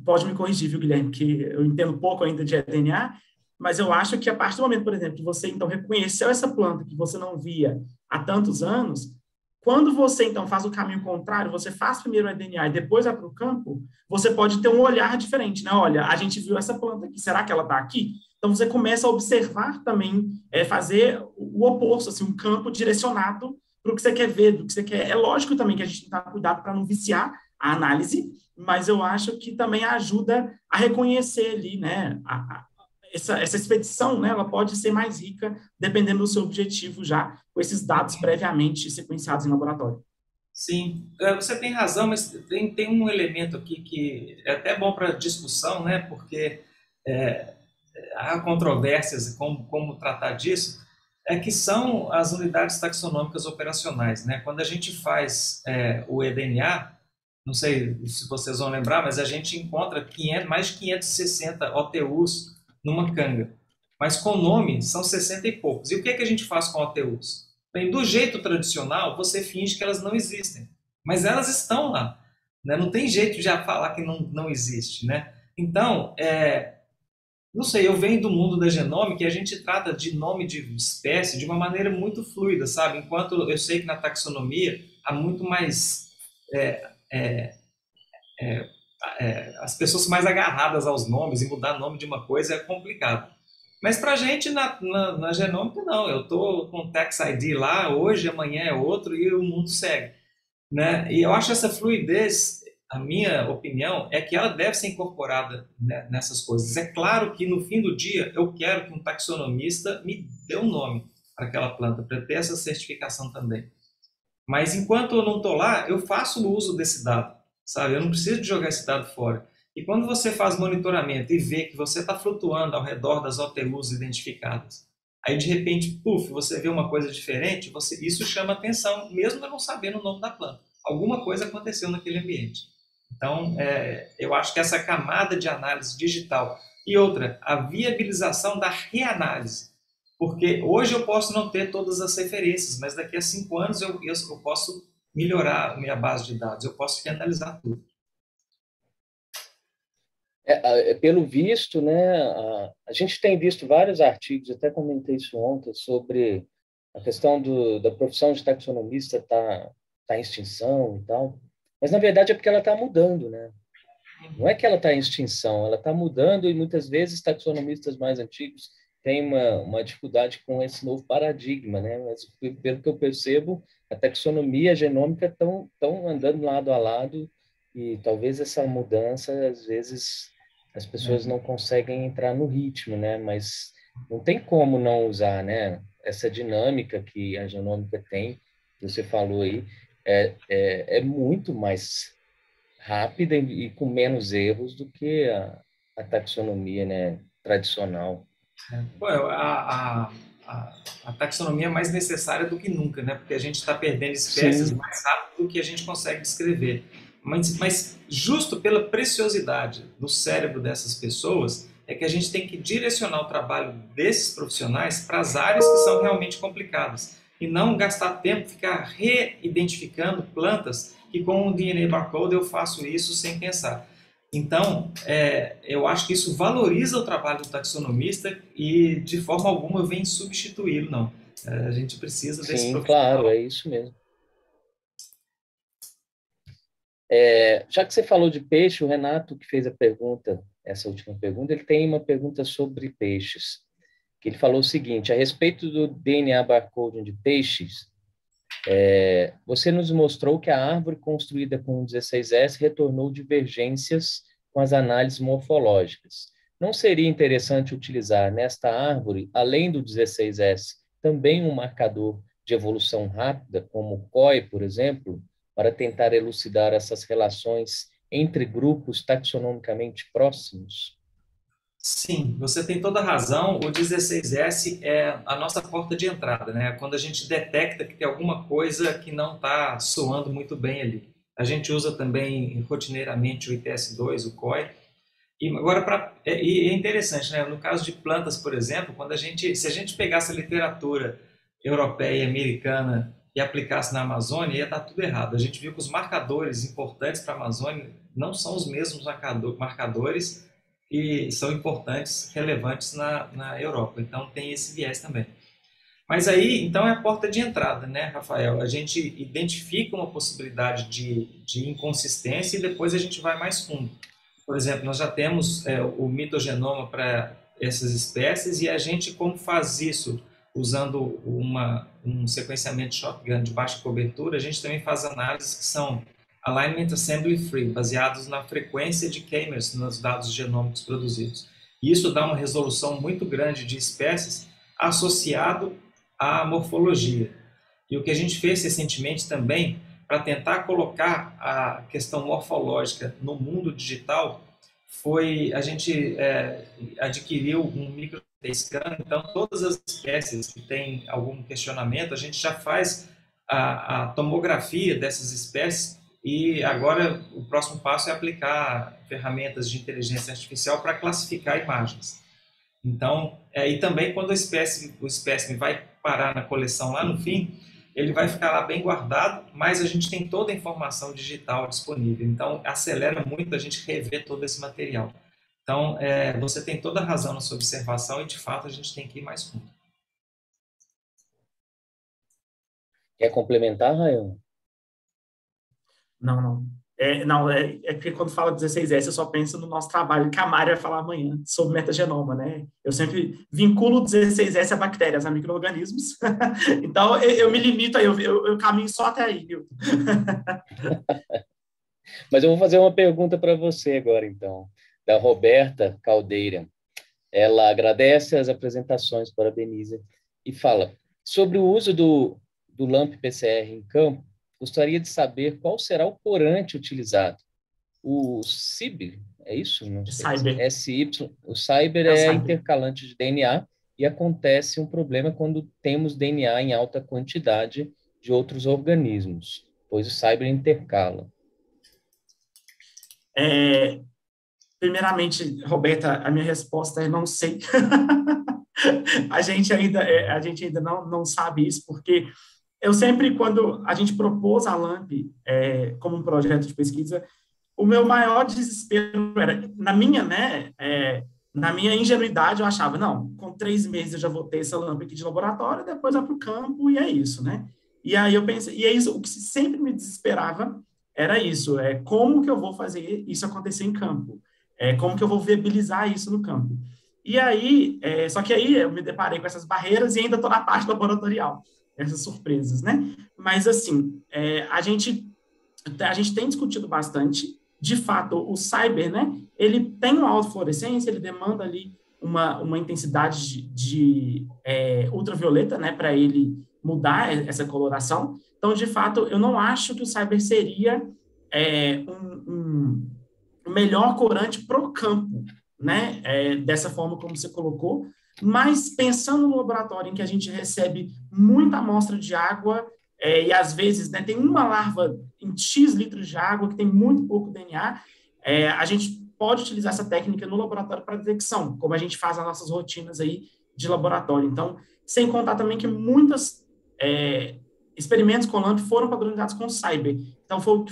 pode me corrigir, viu, Guilherme, que eu entendo pouco ainda de eDNA, mas eu acho que a partir do momento, por exemplo, que você então reconheceu essa planta que você não via há tantos anos, quando você então faz o caminho contrário, você faz primeiro o eDNA e depois vai para o campo, você pode ter um olhar diferente, né? Olha, a gente viu essa planta aqui, será que ela está aqui? Então você começa a observar também, fazer o oposto, assim, um campo direcionado para o que você quer ver, do que você quer. É lógico também que a gente tem que tomar cuidado para não viciar a análise, mas eu acho que também ajuda a reconhecer ali, né, essa expedição, né, ela pode ser mais rica dependendo do seu objetivo já, com esses dados previamente sequenciados em laboratório. Sim, você tem razão, mas tem um elemento aqui que é até bom para discussão, né, porque há controvérsias como tratar disso, é que são as unidades taxonômicas operacionais, né? Quando a gente faz o eDNA, não sei se vocês vão lembrar, mas a gente encontra mais de 560 OTUs numa canga. Mas com nome são 60 e poucos. E o que é que a gente faz com OTUs? Bem, do jeito tradicional, você finge que elas não existem. Mas elas estão lá, né? Não tem jeito de falar que não existe, né? Então, não sei, eu venho do mundo da genômica e a gente trata de nome de espécie de uma maneira muito fluida, sabe? Enquanto eu sei que na taxonomia há muito mais... as pessoas são mais agarradas aos nomes e mudar nome de uma coisa é complicado. Mas para a gente, na genômica, não. Eu estou com o Tax ID lá, hoje, amanhã é outro e o mundo segue, né? E eu acho essa fluidez, a minha opinião, é que ela deve ser incorporada, né, nessas coisas. É claro que, no fim do dia, eu quero que um taxonomista me dê um nome para aquela planta, para ter essa certificação também. Mas, enquanto eu não estou lá, eu faço o uso desse dado, sabe? Eu não preciso de jogar esse dado fora. E quando você faz monitoramento e vê que você está flutuando ao redor das OTUs identificadas, aí de repente, puf, você vê uma coisa diferente, isso chama atenção, mesmo eu não sabendo o nome da planta. Alguma coisa aconteceu naquele ambiente. Então, eu acho que essa camada de análise digital e outra, a viabilização da reanálise. Porque hoje eu posso não ter todas as referências, mas daqui a 5 anos eu posso melhorar a minha base de dados, eu posso reanalisar tudo. Pelo visto, né, a gente tem visto vários artigos, até comentei isso ontem, sobre a questão da profissão de taxonomista tá em extinção e tal, mas na verdade é porque ela está mudando, né? Não é que ela está em extinção, ela está mudando e muitas vezes taxonomistas mais antigos têm uma dificuldade com esse novo paradigma, né? Mas pelo que eu percebo, a taxonomia e a genômica estão andando lado a lado e talvez essa mudança, às vezes, as pessoas não conseguem entrar no ritmo, né? Mas não tem como não usar, né? Essa dinâmica que a genômica tem, que você falou aí, é muito mais rápida e com menos erros do que a taxonomia, né, tradicional. A taxonomia é mais necessária do que nunca, né? Porque a gente está perdendo espécies mais rápido do que a gente consegue descrever. Mas justo pela preciosidade do cérebro dessas pessoas, é que a gente tem que direcionar o trabalho desses profissionais para as áreas que são realmente complicadas. E não gastar tempo ficar reidentificando plantas que com o DNA Barcode eu faço isso sem pensar. Então, eu acho que isso valoriza o trabalho do taxonomista e, de forma alguma, vem substituí-lo, não. A gente precisa desse profissional. Claro, é isso mesmo. Já que você falou de peixe, o Renato, que fez a pergunta, essa última pergunta, ele tem uma pergunta sobre peixes, que ele falou o seguinte: a respeito do DNA Barcode de peixes, você nos mostrou que a árvore construída com o 16S retornou divergências com as análises morfológicas. Não seria interessante utilizar nesta árvore, além do 16S, também um marcador de evolução rápida, como o COI, por exemplo, para tentar elucidar essas relações entre grupos taxonomicamente próximos? Sim, você tem toda a razão. O 16S é a nossa porta de entrada, né? Quando a gente detecta que tem alguma coisa que não está soando muito bem ali. A gente usa também rotineiramente o ITS2, o COI. E agora, é interessante, né? No caso de plantas, por exemplo, se a gente pegasse a literatura europeia e americana e aplicasse na Amazônia, ia estar tudo errado. A gente viu que os marcadores importantes para a Amazônia não são os mesmos marcadores que são importantes, relevantes na Europa. Então, tem esse viés também. Mas aí, então, é a porta de entrada, né, Rafael? A gente identifica uma possibilidade de inconsistência e depois a gente vai mais fundo. Por exemplo, nós já temos o mitogenoma para essas espécies e a gente, como faz isso usando um sequenciamento shotgun de baixa cobertura, a gente também faz análises que são alignment assembly free, baseados na frequência de k-mers nos dados genômicos produzidos. E isso dá uma resolução muito grande de espécies associado à morfologia. E o que a gente fez recentemente também, para tentar colocar a questão morfológica no mundo digital, a gente adquiriu um micro scan, então todas as espécies que têm algum questionamento, a gente já faz a tomografia dessas espécies e agora o próximo passo é aplicar ferramentas de inteligência artificial para classificar imagens. Então, e também quando o espécime vai parar na coleção lá no fim, ele vai ficar lá bem guardado, mas a gente tem toda a informação digital disponível. Então, acelera muito a gente rever todo esse material. Então, você tem toda a razão na sua observação e, de fato, a gente tem que ir mais fundo. Quer complementar, Rayan? Não. Não, porque quando fala 16S, eu só penso no nosso trabalho que a Mari vai falar amanhã sobre metagenoma, né? Eu sempre vinculo o 16S a bactérias, a micro-organismos. Então, eu me limito aí, eu caminho só até aí, Nilton. Mas eu vou fazer uma pergunta para você agora, então, da Roberta Caldeira. Ela agradece as apresentações, parabeniza, e fala sobre o uso do LAMP-PCR em campo. Gostaria de saber qual será o corante utilizado. O CIBER, é isso? Não sei. Cyber. SY. O Cyber é intercalante de DNA e acontece um problema quando temos DNA em alta quantidade de outros organismos, pois o Cyber intercala. Primeiramente, Roberta, a minha resposta é não sei. A gente ainda não sabe isso, porque eu sempre, quando a gente propôs a LAMP como um projeto de pesquisa, o meu maior desespero era, na minha ingenuidade, eu achava, não, com 3 meses eu já vou ter essa LAMP aqui de laboratório, depois vai para o campo e é isso, né? E aí eu pensei, e é isso, o que sempre me desesperava era isso, como que eu vou fazer isso acontecer em campo? Como que eu vou viabilizar isso no campo? E aí, só que aí eu me deparei com essas barreiras e ainda estou na parte laboratorial, essas surpresas, né? Mas, assim, a gente tem discutido bastante. De fato, o Cyber, né? Ele tem uma autofluorescência, ele demanda ali uma intensidade de ultravioleta, né? Para ele mudar essa coloração. Então, de fato, eu não acho que o Cyber seria um melhor corante para o campo, né? Dessa forma como você colocou. Mas pensando no laboratório em que a gente recebe muita amostra de água e às vezes, né, tem uma larva em X litros de água que tem muito pouco DNA, a gente pode utilizar essa técnica no laboratório para detecção, como a gente faz nas nossas rotinas aí de laboratório. Então, sem contar também que muitos experimentos com LAMP foram padronizados com Cyber. Então, foi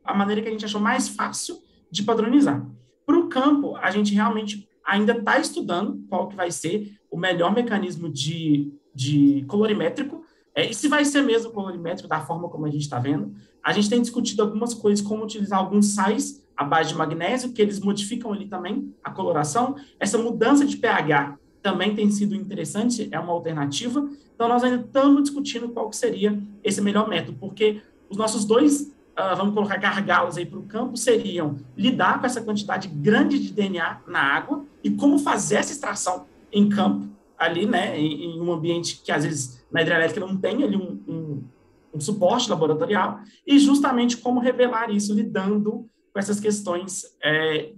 a maneira que a gente achou mais fácil de padronizar. Para o campo, a gente realmente ainda está estudando qual que vai ser o melhor mecanismo de colorimétrico, e se vai ser mesmo colorimétrico da forma como a gente está vendo. A gente tem discutido algumas coisas, como utilizar alguns sais à base de magnésio, que eles modificam ali também a coloração. Essa mudança de pH também tem sido interessante, é uma alternativa. Então, nós ainda estamos discutindo qual que seria esse melhor método, porque os nossos dois, vamos colocar gargalos aí para o campo, seriam lidar com essa quantidade grande de DNA na água e como fazer essa extração em campo, ali, né, em um ambiente que, às vezes, na hidrelétrica não tem ali um suporte laboratorial, e justamente como revelar isso lidando com essas questões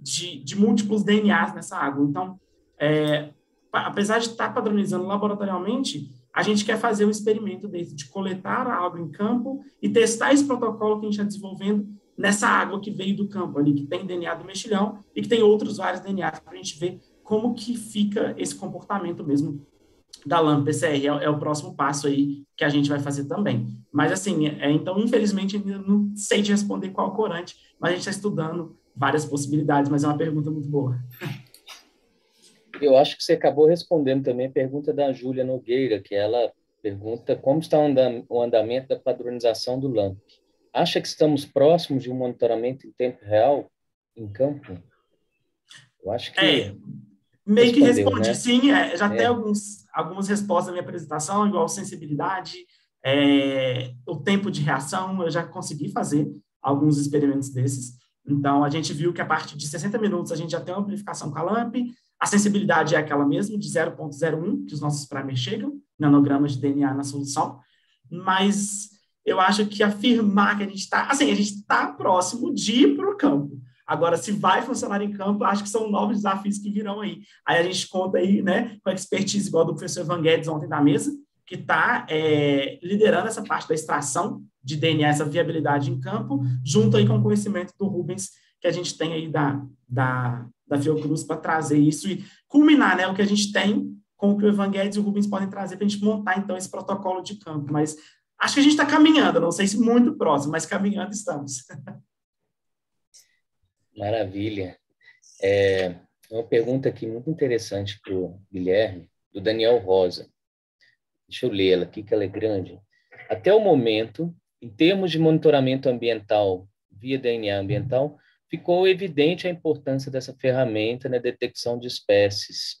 de múltiplos DNAs nessa água. Então, apesar de estar padronizando laboratorialmente, a gente quer fazer um experimento desse, de coletar a água em campo e testar esse protocolo que a gente está desenvolvendo nessa água que veio do campo ali, que tem DNA do mexilhão e que tem outros vários DNAs, para a gente ver como que fica esse comportamento mesmo da LAMP-PCR. É o próximo passo aí que a gente vai fazer também. Mas, assim, então, infelizmente, ainda não sei te responder qual corante, mas a gente está estudando várias possibilidades, mas é uma pergunta muito boa. Eu acho que você acabou respondendo também a pergunta da Júlia Nogueira, que ela pergunta como está o andamento da padronização do LAMP. Acha que estamos próximos de um monitoramento em tempo real em campo? Eu acho que... meio que respondi, né? Sim, já tem algumas respostas na minha apresentação, igual sensibilidade, o tempo de reação, eu já consegui fazer alguns experimentos desses. Então, a gente viu que a partir de 60 minutos a gente já tem uma amplificação com a LAMP, a sensibilidade é aquela mesma, de 0,01, que os nossos primers chegam, nanogramas de DNA na solução, mas eu acho que afirmar que a gente está próximo de ir para o campo. Agora, se vai funcionar em campo, acho que são novos desafios que virão aí. Aí a gente conta aí, né, com a expertise igual do professor Ivan Guedes ontem da mesa, que está liderando essa parte da extração de DNA, essa viabilidade em campo, junto aí com o conhecimento do Rubens, que a gente tem aí da Fiocruz para trazer isso e culminar, né, o que a gente tem com o que o Ivan Guedes e o Rubens podem trazer para a gente montar, então, esse protocolo de campo. Mas acho que a gente está caminhando, não sei se muito próximo, mas caminhando estamos. Maravilha. Uma pergunta aqui muito interessante para o Guilherme, do Daniel Rosa. Deixa eu lê-la aqui, que ela é grande. Até o momento, em termos de monitoramento ambiental via DNA ambiental, ficou evidente a importância dessa ferramenta na detecção de espécies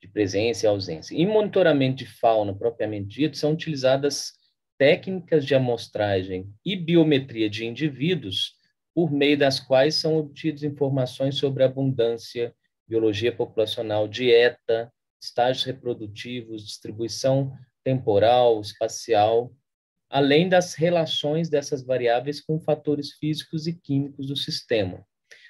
de presença e ausência. Em monitoramento de fauna, propriamente dito, são utilizadas técnicas de amostragem e biometria de indivíduos, por meio das quais são obtidas informações sobre abundância, biologia populacional, dieta, estágios reprodutivos, distribuição temporal, espacial, além das relações dessas variáveis com fatores físicos e químicos do sistema.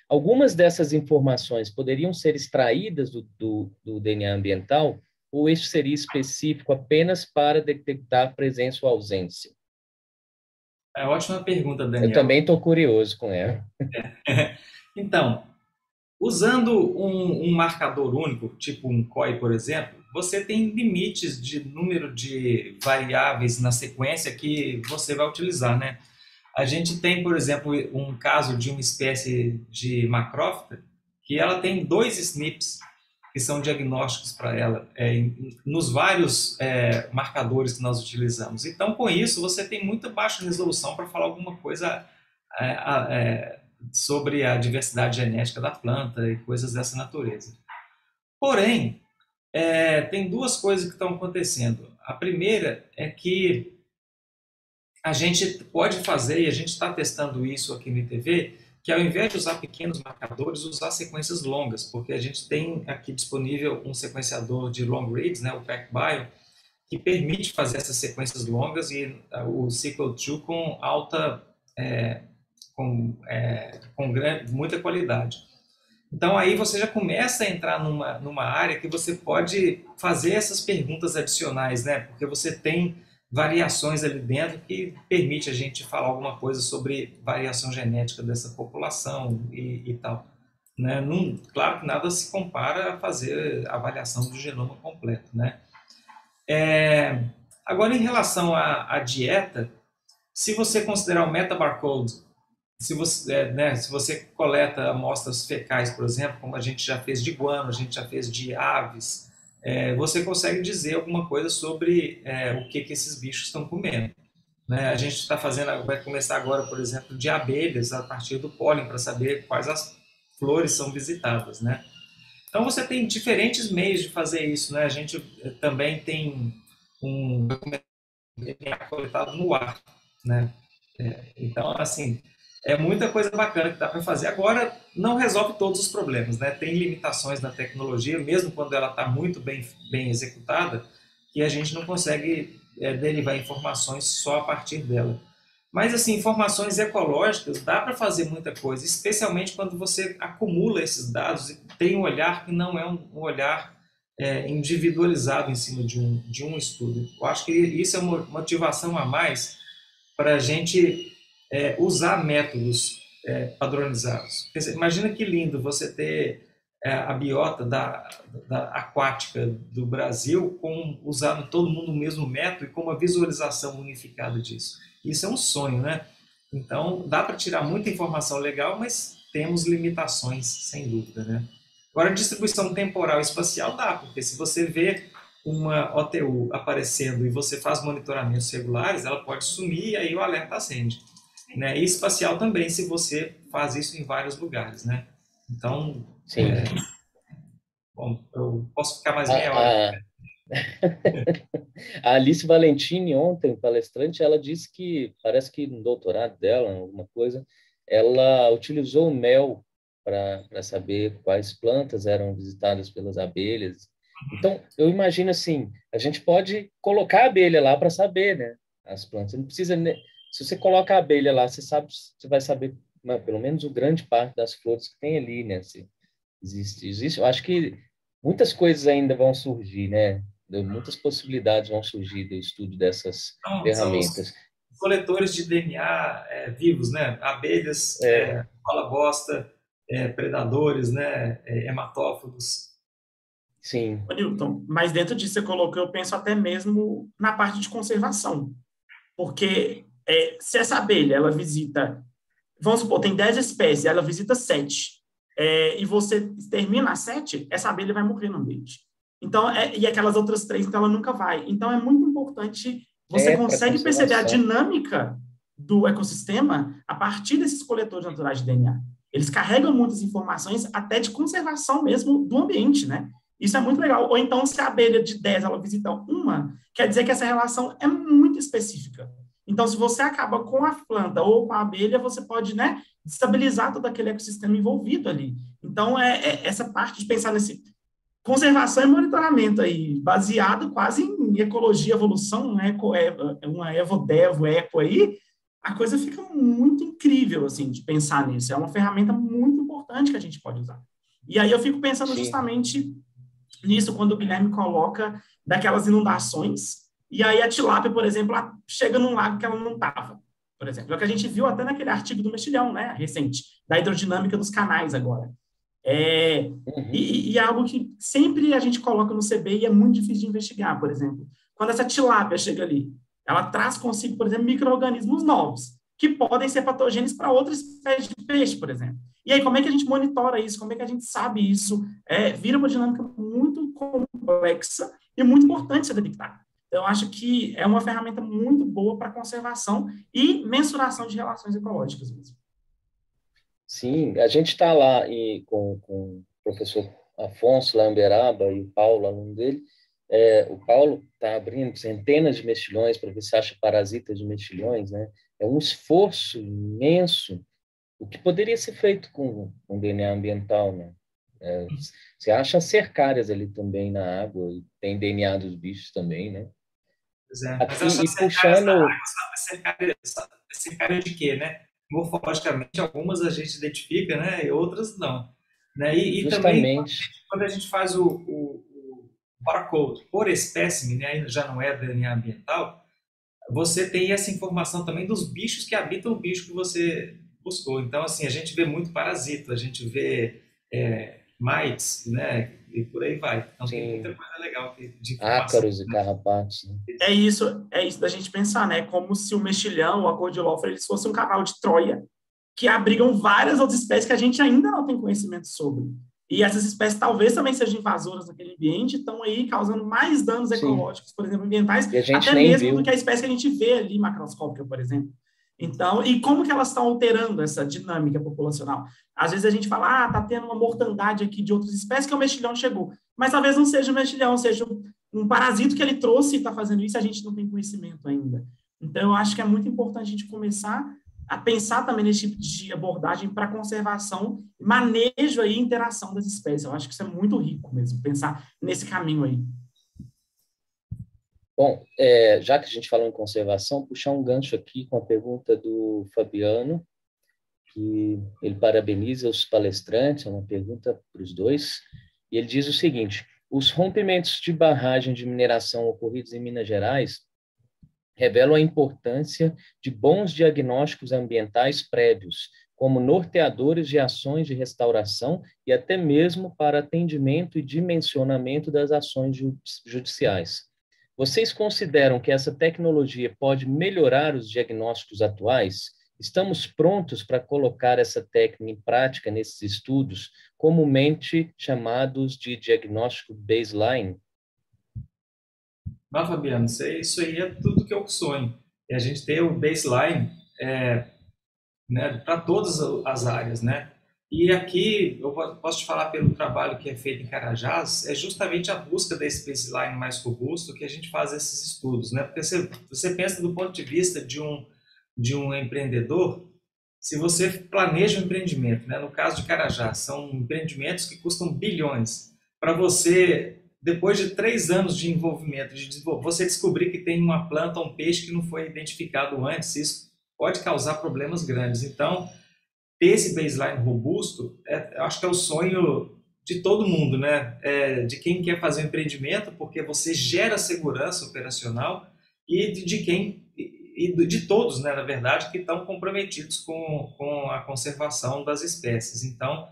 Algumas dessas informações poderiam ser extraídas do DNA ambiental, ou este seria específico apenas para detectar presença ou ausência? É ótima pergunta, Daniel. Eu também estou curioso com ela. Então, usando um marcador único, tipo um COI, por exemplo, você tem limites de número de variáveis na sequência que você vai utilizar, né? A gente tem, por exemplo, um caso de uma espécie de macrófita que ela tem 2 SNPs que são diagnósticos para ela, nos vários marcadores que nós utilizamos. Então, com isso, você tem muito baixa resolução para falar alguma coisa sobre a diversidade genética da planta e coisas dessa natureza. Porém, tem 2 coisas que estão acontecendo. A primeira é que a gente pode fazer, e a gente está testando isso aqui no ITV, que ao invés de usar pequenos marcadores, usar sequências longas, porque a gente tem aqui disponível um sequenciador de long reads, né, o PacBio, que permite fazer essas sequências longas e o Sequel2 com muita qualidade. Então aí você já começa a entrar numa área que você pode fazer essas perguntas adicionais, né, porque você tem variações ali dentro que permite a gente falar alguma coisa sobre variação genética dessa população e tal. Né? Claro que nada se compara a fazer a avaliação do genoma completo. Né? Agora, em relação à dieta, se você considerar o metabarcode, se você coleta amostras fecais, por exemplo, como a gente já fez de guano, a gente já fez de aves, você consegue dizer alguma coisa sobre o que esses bichos estão comendo. Né? A gente vai começar agora, por exemplo, de abelhas a partir do pólen para saber quais as flores são visitadas. Né? Então você tem diferentes meios de fazer isso. Né? A gente também tem um DNA coletado no ar. Né? Então, assim, é muita coisa bacana que dá para fazer. Agora, não resolve todos os problemas, né? Tem limitações na tecnologia, mesmo quando ela está muito bem executada, que a gente não consegue derivar informações só a partir dela. Mas, assim, informações ecológicas, dá para fazer muita coisa, especialmente quando você acumula esses dados e tem um olhar que não é um olhar individualizado em cima de um estudo. Eu acho que isso é uma motivação a mais para a gente usar métodos padronizados. Imagina que lindo você ter a biota da aquática do Brasil usando todo mundo o mesmo método e com uma visualização unificada disso. Isso é um sonho, né? Então, dá para tirar muita informação legal, mas temos limitações, sem dúvida, né? Agora, a distribuição temporal e espacial dá, porque se você vê uma OTU aparecendo e você faz monitoramentos regulares, ela pode sumir e aí o alerta acende. Né? E espacial também, se você faz isso em vários lugares. Né? Então, Sim. Bom, eu posso ficar mais meia hora. A Alice Valentini, ontem, palestrante, ela disse que, parece que no doutorado dela, alguma coisa, ela utilizou o mel para saber quais plantas eram visitadas pelas abelhas. Então, eu imagino assim, a gente pode colocar a abelha lá para saber, né? As plantas. Não precisa, se você coloca a abelha lá, você vai saber pelo menos o grande parte das flores que tem ali, né? Existe. Eu acho que muitas coisas ainda vão surgir, né? Muitas possibilidades vão surgir do estudo dessas Então, são ferramentas. os coletores de DNA vivos, né? Abelhas, bola-bosta, predadores, né? Hematófagos. Sim. Newton, mas dentro disso você colocou, eu penso até mesmo na parte de conservação. Porque se essa abelha, ela visita, vamos supor, tem 10 espécies, ela visita 7, e você termina a 7, essa abelha vai morrer no ambiente. Então, e aquelas outras 3, então ela nunca vai. Então, é muito importante, você consegue perceber a dinâmica do ecossistema a partir desses coletores naturais de DNA. Eles carregam muitas informações, até de conservação mesmo do ambiente, né? Isso é muito legal. Ou então, se a abelha de 10 ela visita uma, quer dizer que essa relação é muito específica. Então, se você acaba com a planta ou com a abelha, você pode, né, estabilizar todo aquele ecossistema envolvido ali. Então, essa parte de pensar nesse conservação e monitoramento aí, baseado quase em ecologia, evolução, né, uma evo-devo, eco aí, a coisa fica muito incrível, assim, de pensar nisso. É uma ferramenta muito importante que a gente pode usar. E aí eu fico pensando justamente nisso, quando o Guilherme coloca daquelas inundações, e aí a tilápia, por exemplo, ela chega num lago que ela não estava, por exemplo. É o que a gente viu até naquele artigo do Mexilhão, né, recente, da hidrodinâmica dos canais agora. E algo que sempre a gente coloca no CB e é muito difícil de investigar, por exemplo. Quando essa tilápia chega ali, ela traz consigo, por exemplo, micro-organismos novos, que podem ser patogênicos para outras espécies de peixe, por exemplo. E aí, como é que a gente monitora isso? Como é que a gente sabe isso? Vira uma dinâmica muito complexa e muito importante ser detectada. Então, eu acho que é uma ferramenta muito boa para conservação e mensuração de relações ecológicas mesmo. Sim, a gente está lá com o professor Afonso lá em Uberaba e o Paulo, aluno dele. O Paulo está abrindo centenas de mexilhões para ver se acha parasitas de mexilhões, né? É um esforço imenso, o que poderia ser feito com DNA ambiental, né? Você acha cercárias ali também na água, e tem DNA dos bichos também, né? Pois é. Aqui, Mas e puxando... cercária de quê, né? Morfologicamente, algumas a gente identifica, né? E outras não. Né? E também, quando a gente faz o barcode por espécime, né? Aí já não é DNA ambiental, você tem essa informação também dos bichos que habitam o bicho que você buscou. Então, assim, a gente vê muito parasita, a gente vê mites, né? E por aí vai. Então, tem muita coisa legal de informação. Ácaros e carrapatos. Né? É isso da gente pensar, né? Como se o mexilhão, a cordilófera, eles fossem um cavalo de Troia que abrigam várias outras espécies que a gente ainda não tem conhecimento sobre. E essas espécies talvez também sejam invasoras naquele ambiente, estão aí causando mais danos ecológicos, por exemplo, ambientais, até mesmo do que a espécie que a gente vê ali, macroscópica, por exemplo. Então, e como que elas estão alterando essa dinâmica populacional? Às vezes a gente fala, tá tendo uma mortandade aqui de outras espécies que o mexilhão chegou. Mas talvez não seja o mexilhão, seja um parasito que ele trouxe e está fazendo isso, a gente não tem conhecimento ainda. Então, eu acho que é muito importante a gente começar a pensar também nesse tipo de abordagem para conservação, manejo e interação das espécies. Eu acho que isso é muito rico mesmo, pensar nesse caminho aí. Bom, já que a gente falou em conservação, puxar um gancho aqui com a pergunta do Fabiano, que ele parabeniza os palestrantes, é uma pergunta para os dois, e ele diz o seguinte: os rompimentos de barragem de mineração ocorridos em Minas Gerais revelam a importância de bons diagnósticos ambientais prévios, como norteadores de ações de restauração e até mesmo para atendimento e dimensionamento das ações judiciais. Vocês consideram que essa tecnologia pode melhorar os diagnósticos atuais? Estamos prontos para colocar essa técnica em prática nesses estudos, comumente chamados de diagnóstico baseline? Não, Fabiano, isso aí é tudo que eu sonho. É a gente ter o baseline né, para todas as áreas, né? E aqui, eu posso te falar pelo trabalho que é feito em Carajás, é justamente a busca desse baseline mais robusto que a gente faz esses estudos, né? Porque você pensa do ponto de vista de um empreendedor, se você planeja um empreendimento, né? No caso de Carajás, são empreendimentos que custam bilhões. Para você, depois de 3 anos de envolvimento, você descobrir que tem uma planta ou um peixe que não foi identificado antes, isso pode causar problemas grandes. Então, ter esse baseline robusto, eu acho que é o sonho de todo mundo, né? De quem quer fazer um empreendimento, porque você gera segurança operacional e de todos, né, na verdade, que estão comprometidos com a conservação das espécies. Então,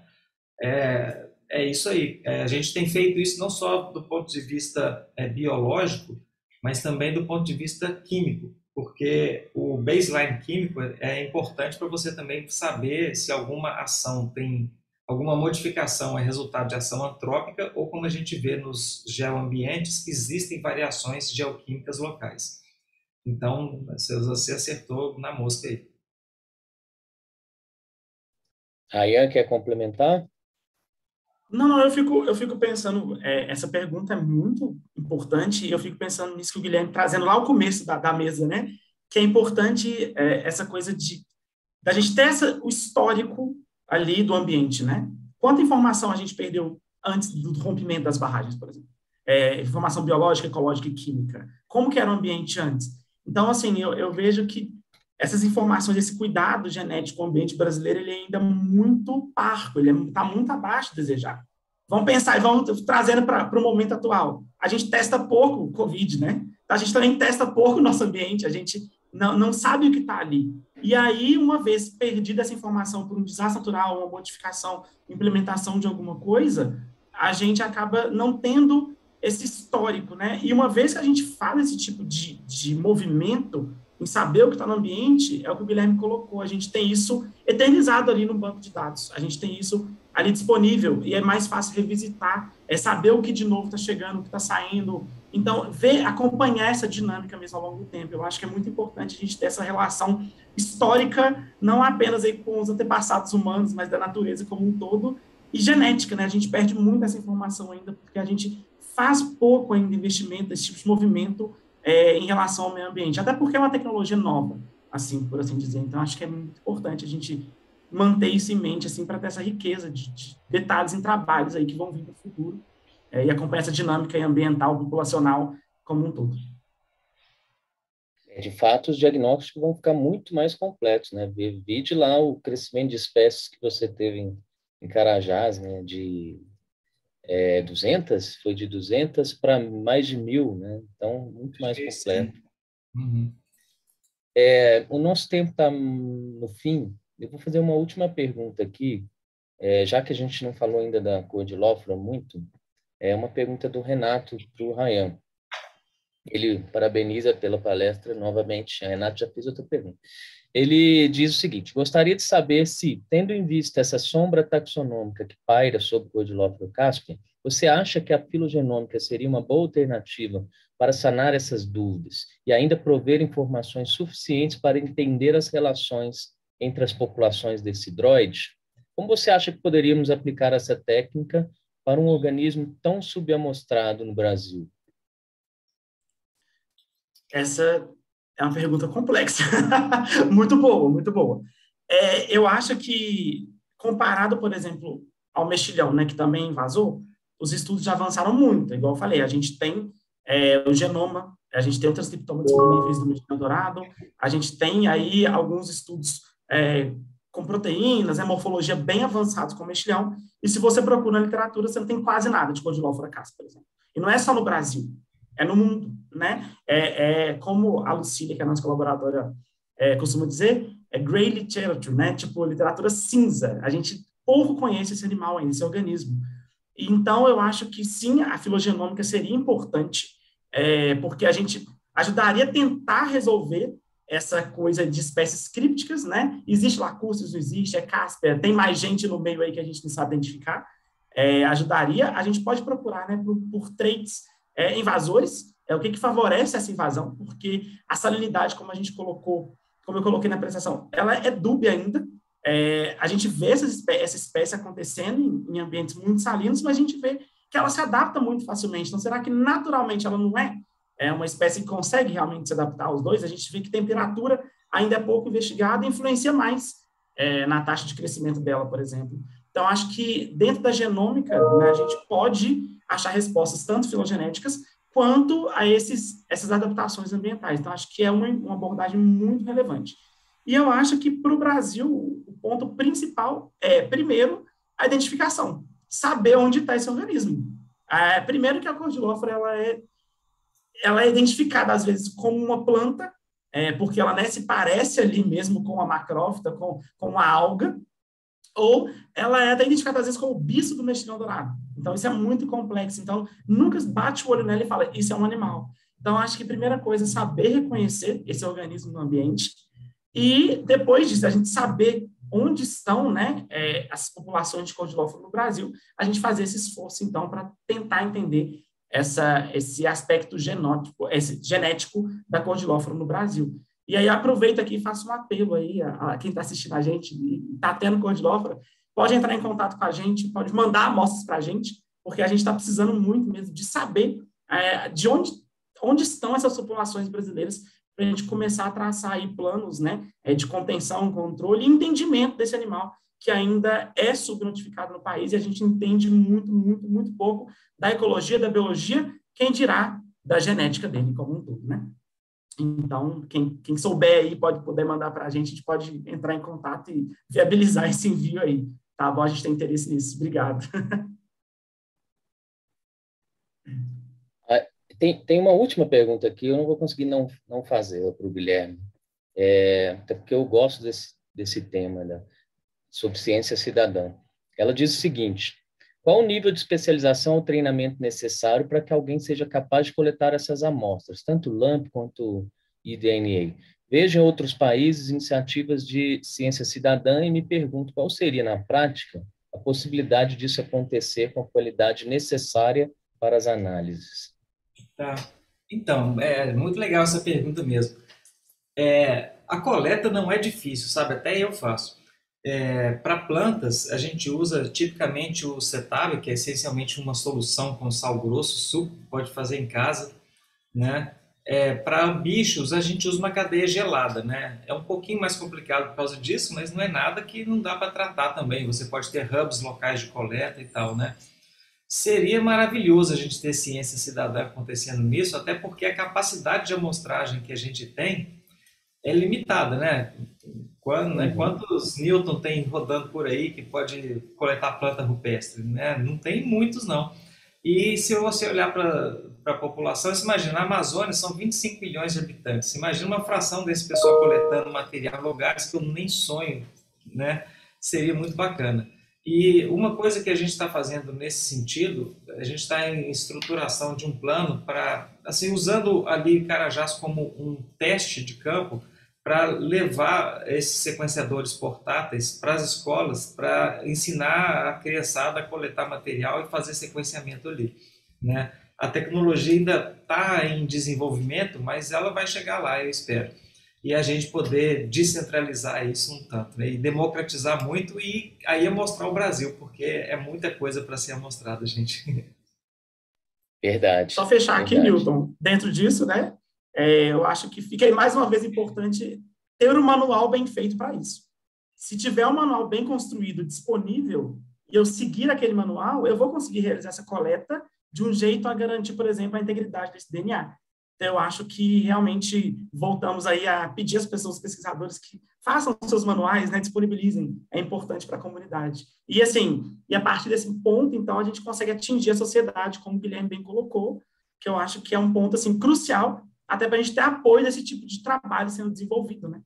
é isso aí. A gente tem feito isso não só do ponto de vista biológico, mas também do ponto de vista químico, porque o baseline químico é importante para você também saber se alguma ação tem alguma modificação é resultado de ação antrópica ou, como a gente vê nos geoambientes, existem variações geoquímicas locais. Então, você acertou na mosca aí. Rayan, quer complementar? Não, eu fico pensando, essa pergunta é muito importante, e eu fico pensando nisso que o Guilherme trazendo lá ao começo da mesa, né? Que é importante essa coisa da gente ter o histórico ali do ambiente, né? Quanta informação a gente perdeu antes do rompimento das barragens, por exemplo? Informação biológica, ecológica e química. Como que era o ambiente antes? Então, assim, eu vejo que essas informações, esse cuidado genético com o ambiente brasileiro, ele é ainda muito parco, ele está muito abaixo de desejar. Vamos pensar e vamos trazendo para o momento atual. A gente testa pouco o Covid, né? A gente também testa pouco o nosso ambiente, a gente não sabe o que está ali. E aí, uma vez perdida essa informação por um desastre natural, uma modificação, implementação de alguma coisa, a gente acaba não tendo esse histórico, né? E uma vez que a gente faz esse tipo de movimento, em saber o que está no ambiente, é o que o Guilherme colocou. A gente tem isso eternizado ali no banco de dados. A gente tem isso ali disponível e é mais fácil revisitar, saber o que de novo está chegando, o que está saindo. Então, acompanhar essa dinâmica mesmo ao longo do tempo. Eu acho que é muito importante a gente ter essa relação histórica, não apenas aí com os antepassados humanos, mas da natureza como um todo, e genética, né? A gente perde muito essa informação ainda, porque a gente faz pouco ainda investimento, esse tipo de movimento em relação ao meio ambiente, até porque é uma tecnologia nova, assim, por assim dizer. Então, acho que é muito importante a gente manter isso em mente, assim, para ter essa riqueza de detalhes em trabalhos aí que vão vir no futuro e acompanhar essa dinâmica ambiental, populacional como um todo. De fato, os diagnósticos vão ficar muito mais completos, né? Vide lá o crescimento de espécies que você teve em Carajás, né? De 200, foi de 200 para mais de 1.000, né? Então, muito mais completo. Uhum. O nosso tempo está no fim. Eu vou fazer uma última pergunta aqui, já que a gente não falou ainda da Cordilófora muito, é uma pergunta do Renato para o Rayan. Ele parabeniza pela palestra novamente. A Renato já fez outra pergunta. Ele diz o seguinte: gostaria de saber se, tendo em vista essa sombra taxonômica que paira sobre o Cordilófora caspia, você acha que a filogenômica seria uma boa alternativa para sanar essas dúvidas e ainda prover informações suficientes para entender as relações entre as populações desse hidroide? Como você acha que poderíamos aplicar essa técnica para um organismo tão subamostrado no Brasil? Essa é uma pergunta complexa. Muito boa, muito boa. Eu acho que, comparado, por exemplo, ao mexilhão, né, que também invasou, os estudos já avançaram muito. Igual eu falei, a gente tem o genoma, a gente tem o transcriptoma disponíveis do mexilhão dourado, a gente tem aí alguns estudos com proteínas, morfologia bem avançados com o mexilhão, e se você procura na literatura, você não tem quase nada de Cordilófora caspia, por exemplo. E não é só no Brasil, é no mundo, né? Como a Lucília, que é a nossa colaboradora, costuma dizer, gray literature, né? Tipo, literatura cinza. A gente pouco conhece esse animal ainda, esse organismo. Então, eu acho que sim, a filogenômica seria importante, porque a gente ajudaria a tentar resolver essa coisa de espécies crípticas, né? Existe lacustres, não existe, cáspia, tem mais gente no meio aí que a gente não sabe identificar. Ajudaria, a gente pode procurar, né, por traits invasores, o que favorece essa invasão, porque a salinidade, como eu coloquei na apresentação, ela é dúbia ainda. A gente vê essa espécie acontecendo em ambientes muito salinos, mas a gente vê que ela se adapta muito facilmente. Então, será que naturalmente ela não é uma espécie que consegue realmente se adaptar aos dois? A gente vê que temperatura ainda é pouco investigada e influencia mais na taxa de crescimento dela, por exemplo. Então, acho que dentro da genômica, né, a gente pode achar respostas tanto filogenéticas quanto a essas adaptações ambientais. Então, acho que é uma abordagem muito relevante. E eu acho que, para o Brasil, o ponto principal é, primeiro, a identificação. Saber onde está esse organismo. Primeiro que a cordilófora ela é identificada, às vezes, como uma planta, porque ela, né, se parece ali mesmo com a macrófita, com a alga, ou ela é até identificada, às vezes, como o bicho do mexilhão dourado. Então, isso é muito complexo. Então, nunca bate o olho nela e fala, isso é um animal. Então, acho que a primeira coisa é saber reconhecer esse organismo no ambiente e, depois disso, a gente saber onde estão, né, as populações de cordilófero no Brasil, a gente fazer esse esforço, então, para tentar entender esse aspecto genético da cordilófero no Brasil. E aí aproveito aqui e faço um apelo aí a quem está assistindo a gente e está tendo cordilófora, pode entrar em contato com a gente, pode mandar amostras para a gente, porque a gente está precisando muito mesmo de saber de onde estão essas populações brasileiras para a gente começar a traçar aí planos, né, de contenção, controle e entendimento desse animal que ainda é subnotificado no país e a gente entende muito, muito, muito pouco da ecologia, da biologia, quem dirá da genética dele como um todo, né? Então, quem souber aí, puder mandar para a gente pode entrar em contato e viabilizar esse envio aí, tá bom? A gente tem interesse nisso. Obrigado. Tem uma última pergunta aqui, eu não vou conseguir não fazer para o Guilherme, até porque eu gosto desse tema, né, sobre ciência cidadã. Ela diz o seguinte: qual o nível de especialização ou treinamento necessário para que alguém seja capaz de coletar essas amostras, tanto LAMP quanto eDNA? Vejo em outros países iniciativas de ciência cidadã e me pergunto qual seria, na prática, a possibilidade disso acontecer com a qualidade necessária para as análises. Tá. Então, é muito legal essa pergunta mesmo. A coleta não é difícil, sabe? Até eu faço. Para plantas, a gente usa tipicamente o Cetab, que é essencialmente uma solução com sal grosso, suco, pode fazer em casa, né? Para bichos, a gente usa uma cadeia gelada, né? É um pouquinho mais complicado por causa disso, mas não é nada que não dá para tratar também. Você pode ter hubs locais de coleta e tal, né? Seria maravilhoso a gente ter ciência cidadã acontecendo nisso, até porque a capacidade de amostragem que a gente tem é limitada, né? Quantos Newton tem rodando por aí que pode coletar planta rupestre, né? Não tem muitos, não. E se você olhar para a população, você imagina, a Amazônia são 25 milhões de habitantes. Imagina uma fração desse pessoal coletando material em lugares que eu nem sonho, né? Seria muito bacana. E uma coisa que a gente está fazendo nesse sentido, a gente está em estruturação de um plano para, assim, usando ali Carajás como um teste de campo, para levar esses sequenciadores portáteis para as escolas, para ensinar a criançada a coletar material e fazer sequenciamento ali, né? A tecnologia ainda está em desenvolvimento, mas ela vai chegar lá, eu espero. E a gente poder descentralizar isso um tanto, né? E democratizar muito e aí mostrar o Brasil, porque é muita coisa para ser mostrada, gente. Verdade. Só fechar aqui, Newton, dentro disso, né? Eu acho que fica aí mais uma vez importante ter um manual bem feito para isso. Se tiver um manual bem construído, disponível, e eu seguir aquele manual, eu vou conseguir realizar essa coleta de um jeito a garantir, por exemplo, a integridade desse DNA. Então, eu acho que realmente voltamos aí a pedir às pessoas, pesquisadores, que façam seus manuais, né, disponibilizem, é importante para a comunidade. E assim, a partir desse ponto, então, a gente consegue atingir a sociedade, como o Guilherme bem colocou, que eu acho que é um ponto assim crucial, até para a gente ter apoio desse tipo de trabalho sendo desenvolvido, né?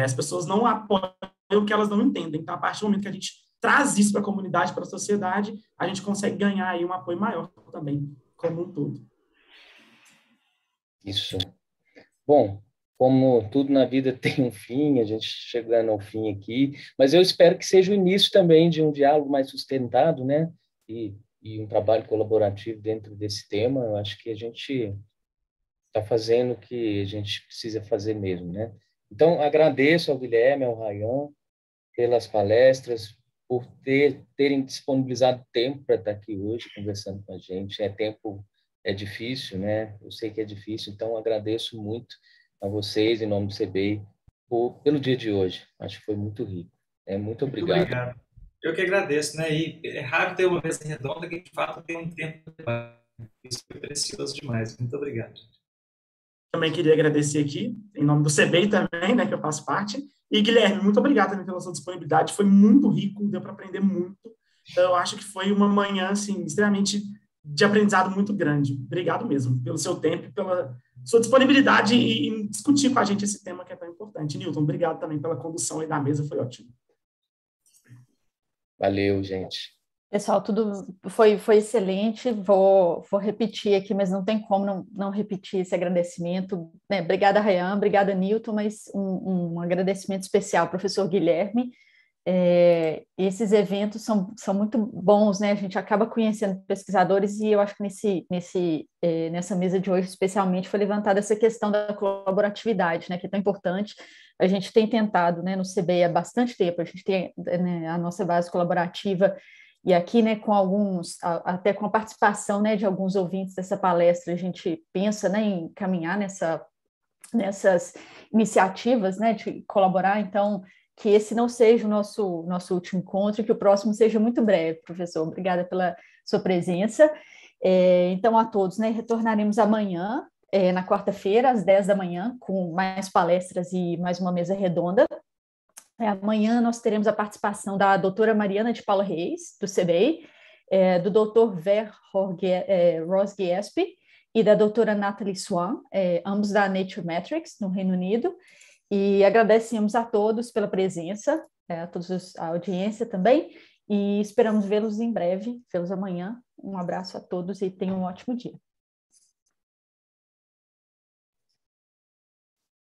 As pessoas não apoiam o que elas não entendem. Então, a partir do momento que a gente traz isso para a comunidade, para a sociedade, a gente consegue ganhar aí um apoio maior também, como um todo. Isso. Bom, como tudo na vida tem um fim, a gente chegando ao fim aqui, mas eu espero que seja o início também de um diálogo mais sustentado, né? E um trabalho colaborativo dentro desse tema. Eu acho que a gente está fazendo o que a gente precisa fazer mesmo, né? Então, agradeço ao Guilherme, ao Rayan, pelas palestras, por terem disponibilizado tempo para estar aqui hoje conversando com a gente. Tempo é difícil, né? Eu sei que é difícil, então agradeço muito a vocês, em nome do CBI, pelo dia de hoje. Acho que foi muito rico. Muito obrigado. Muito obrigado. Eu que agradeço, né? E é raro ter uma mesa redonda que, de fato, tem um tempo. Isso foi precioso demais. Muito obrigado. Também queria agradecer aqui, em nome do CBI também, né, que eu faço parte, E, Guilherme, muito obrigado também pela sua disponibilidade, foi muito rico, deu para aprender muito. Então, eu acho que foi uma manhã, assim, extremamente de aprendizado muito grande. Obrigado mesmo pelo seu tempo, pela sua disponibilidade em discutir com a gente esse tema que é tão importante. Newton, obrigado também pela condução aí da mesa, foi ótimo. Valeu, gente. Pessoal, tudo foi excelente. Vou repetir aqui, mas não tem como não repetir esse agradecimento. Né? Obrigada, Rayan, obrigada, Newton, mas um agradecimento especial ao professor Guilherme. Esses eventos são muito bons, né? A gente acaba conhecendo pesquisadores e eu acho que nessa mesa de hoje, especialmente, foi levantada essa questão da colaboratividade, né? Que é tão importante. A gente tem tentado, né, no CBI há bastante tempo, a gente tem, né, a nossa base colaborativa e aqui, né, até com a participação, né, de alguns ouvintes dessa palestra, a gente pensa, né, em caminhar nessas iniciativas, né, de colaborar. Então, que esse não seja o nosso último encontro, que o próximo seja muito breve, professor. Obrigada pela sua presença. Então, a todos, né, retornaremos amanhã, na quarta-feira, às 10 da manhã, com mais palestras e mais uma mesa redonda. Amanhã nós teremos a participação da doutora Mariana de Paula Reis, do CBI, do doutor Ver Rosgiesp e da doutora Natalie Swan, ambos da Nature Metrics, no Reino Unido. E agradecemos a todos pela presença, a todos a audiência também, e esperamos vê-los em breve, vê-los amanhã. Um abraço a todos e tenham um ótimo dia.